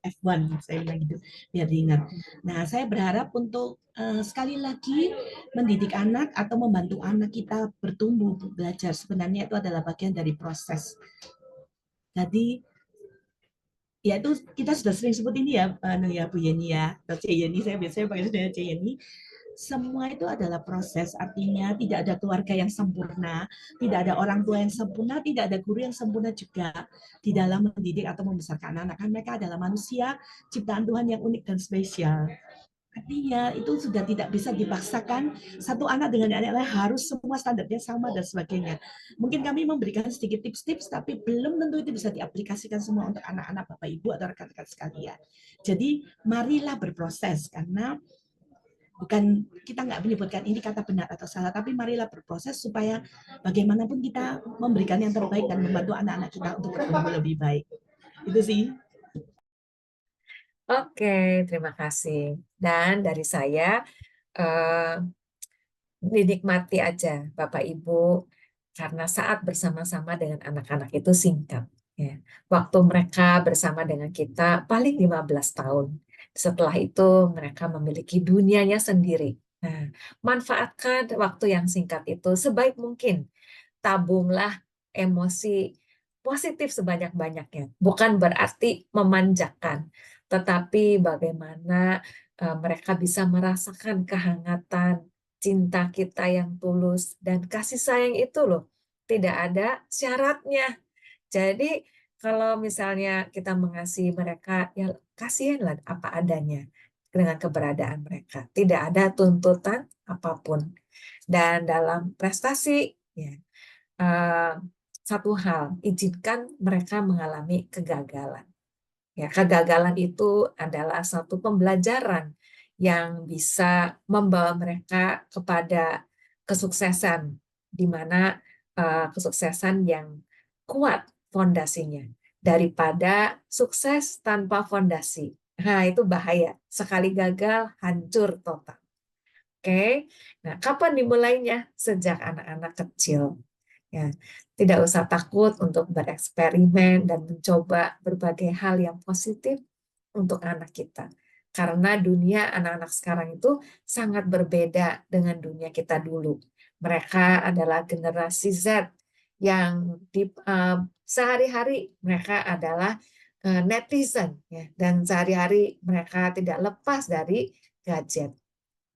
F1, saya bilang gitu, biar diingat. Nah, saya berharap untuk sekali lagi mendidik anak atau membantu anak kita bertumbuh, belajar. Sebenarnya itu adalah bagian dari proses. Jadi, ya itu kita sudah sering sebut ini ya, Bu Yeni ya, atau C Yeni, saya biasanya pakai sudah C Yeni. Semua itu adalah proses, artinya tidak ada keluarga yang sempurna, tidak ada orang tua yang sempurna, tidak ada guru yang sempurna juga di dalam mendidik atau membesarkan anak. Kan mereka adalah manusia, ciptaan Tuhan yang unik dan spesial. Artinya itu sudah tidak bisa dipaksakan satu anak dengan anak lain harus semua standarnya sama dan sebagainya. Mungkin kami memberikan sedikit tips-tips, tapi belum tentu itu bisa diaplikasikan semua untuk anak-anak Bapak Ibu atau rekan-rekan sekalian. Jadi marilah berproses, karena bukan kita nggak menyebutkan ini kata benar atau salah, tapi marilah berproses supaya bagaimanapun kita memberikan yang terbaik dan membantu anak-anak kita untuk bertumbuh lebih baik. Itu sih. Oke, terima kasih. Dan dari saya, dinikmati aja Bapak Ibu, karena saat bersama-sama dengan anak-anak itu singkat. Ya. Waktu mereka bersama dengan kita paling 15 tahun. Setelah itu mereka memiliki dunianya sendiri. Nah, manfaatkan waktu yang singkat itu sebaik mungkin. Tabunglah emosi positif sebanyak-banyaknya. Bukan berarti memanjakan, tetapi bagaimana mereka bisa merasakan kehangatan, cinta kita yang tulus, dan kasih sayang itu loh, tidak ada syaratnya. Jadi kalau misalnya kita mengasihi mereka, ya kasihanlah apa adanya dengan keberadaan mereka. Tidak ada tuntutan apapun. Dan dalam prestasi, ya, satu hal, izinkan mereka mengalami kegagalan. Ya, kegagalan itu adalah satu pembelajaran yang bisa membawa mereka kepada kesuksesan, di mana kesuksesan yang kuat fondasinya, daripada sukses tanpa fondasi. Nah, itu bahaya. Sekali gagal, hancur total. Oke, nah kapan dimulainya? Sejak anak-anak kecil. Ya, tidak usah takut untuk bereksperimen dan mencoba berbagai hal yang positif untuk anak kita. Karena dunia anak-anak sekarang itu sangat berbeda dengan dunia kita dulu. Mereka adalah generasi Z yang sehari-hari mereka adalah netizen, ya, dan sehari-hari mereka tidak lepas dari gadget.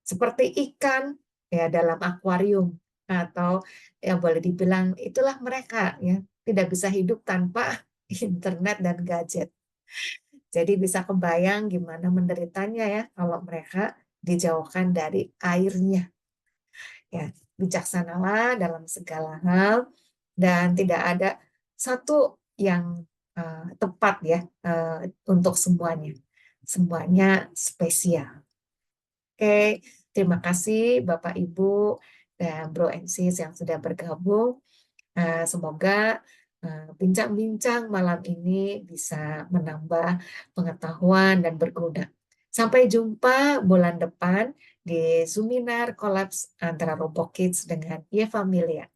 Seperti ikan ya dalam akuarium, atau yang boleh dibilang itulah mereka ya, tidak bisa hidup tanpa internet dan gadget. Jadi bisa kebayang gimana menderitanya ya kalau mereka dijauhkan dari airnya. Ya, bijaksanalah dalam segala hal dan tidak ada satu yang tepat ya untuk semuanya. Semuanya spesial. Oke, terima kasih Bapak Ibu dan Bro and Sis yang sudah bergabung. Semoga bincang-bincang malam ini bisa menambah pengetahuan dan berguna. Sampai jumpa bulan depan di seminar kolaps antara Robo Kids dengan Ye Familia.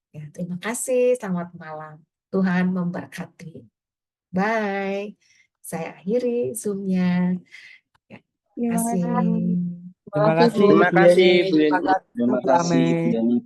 Ya, terima kasih, selamat malam. Tuhan memberkati. Bye. Saya akhiri Zoom-nya. Ya, terima kasih. Terima kasih, Bu. Terima kasih, Bu Terima kasih, Bu Yani.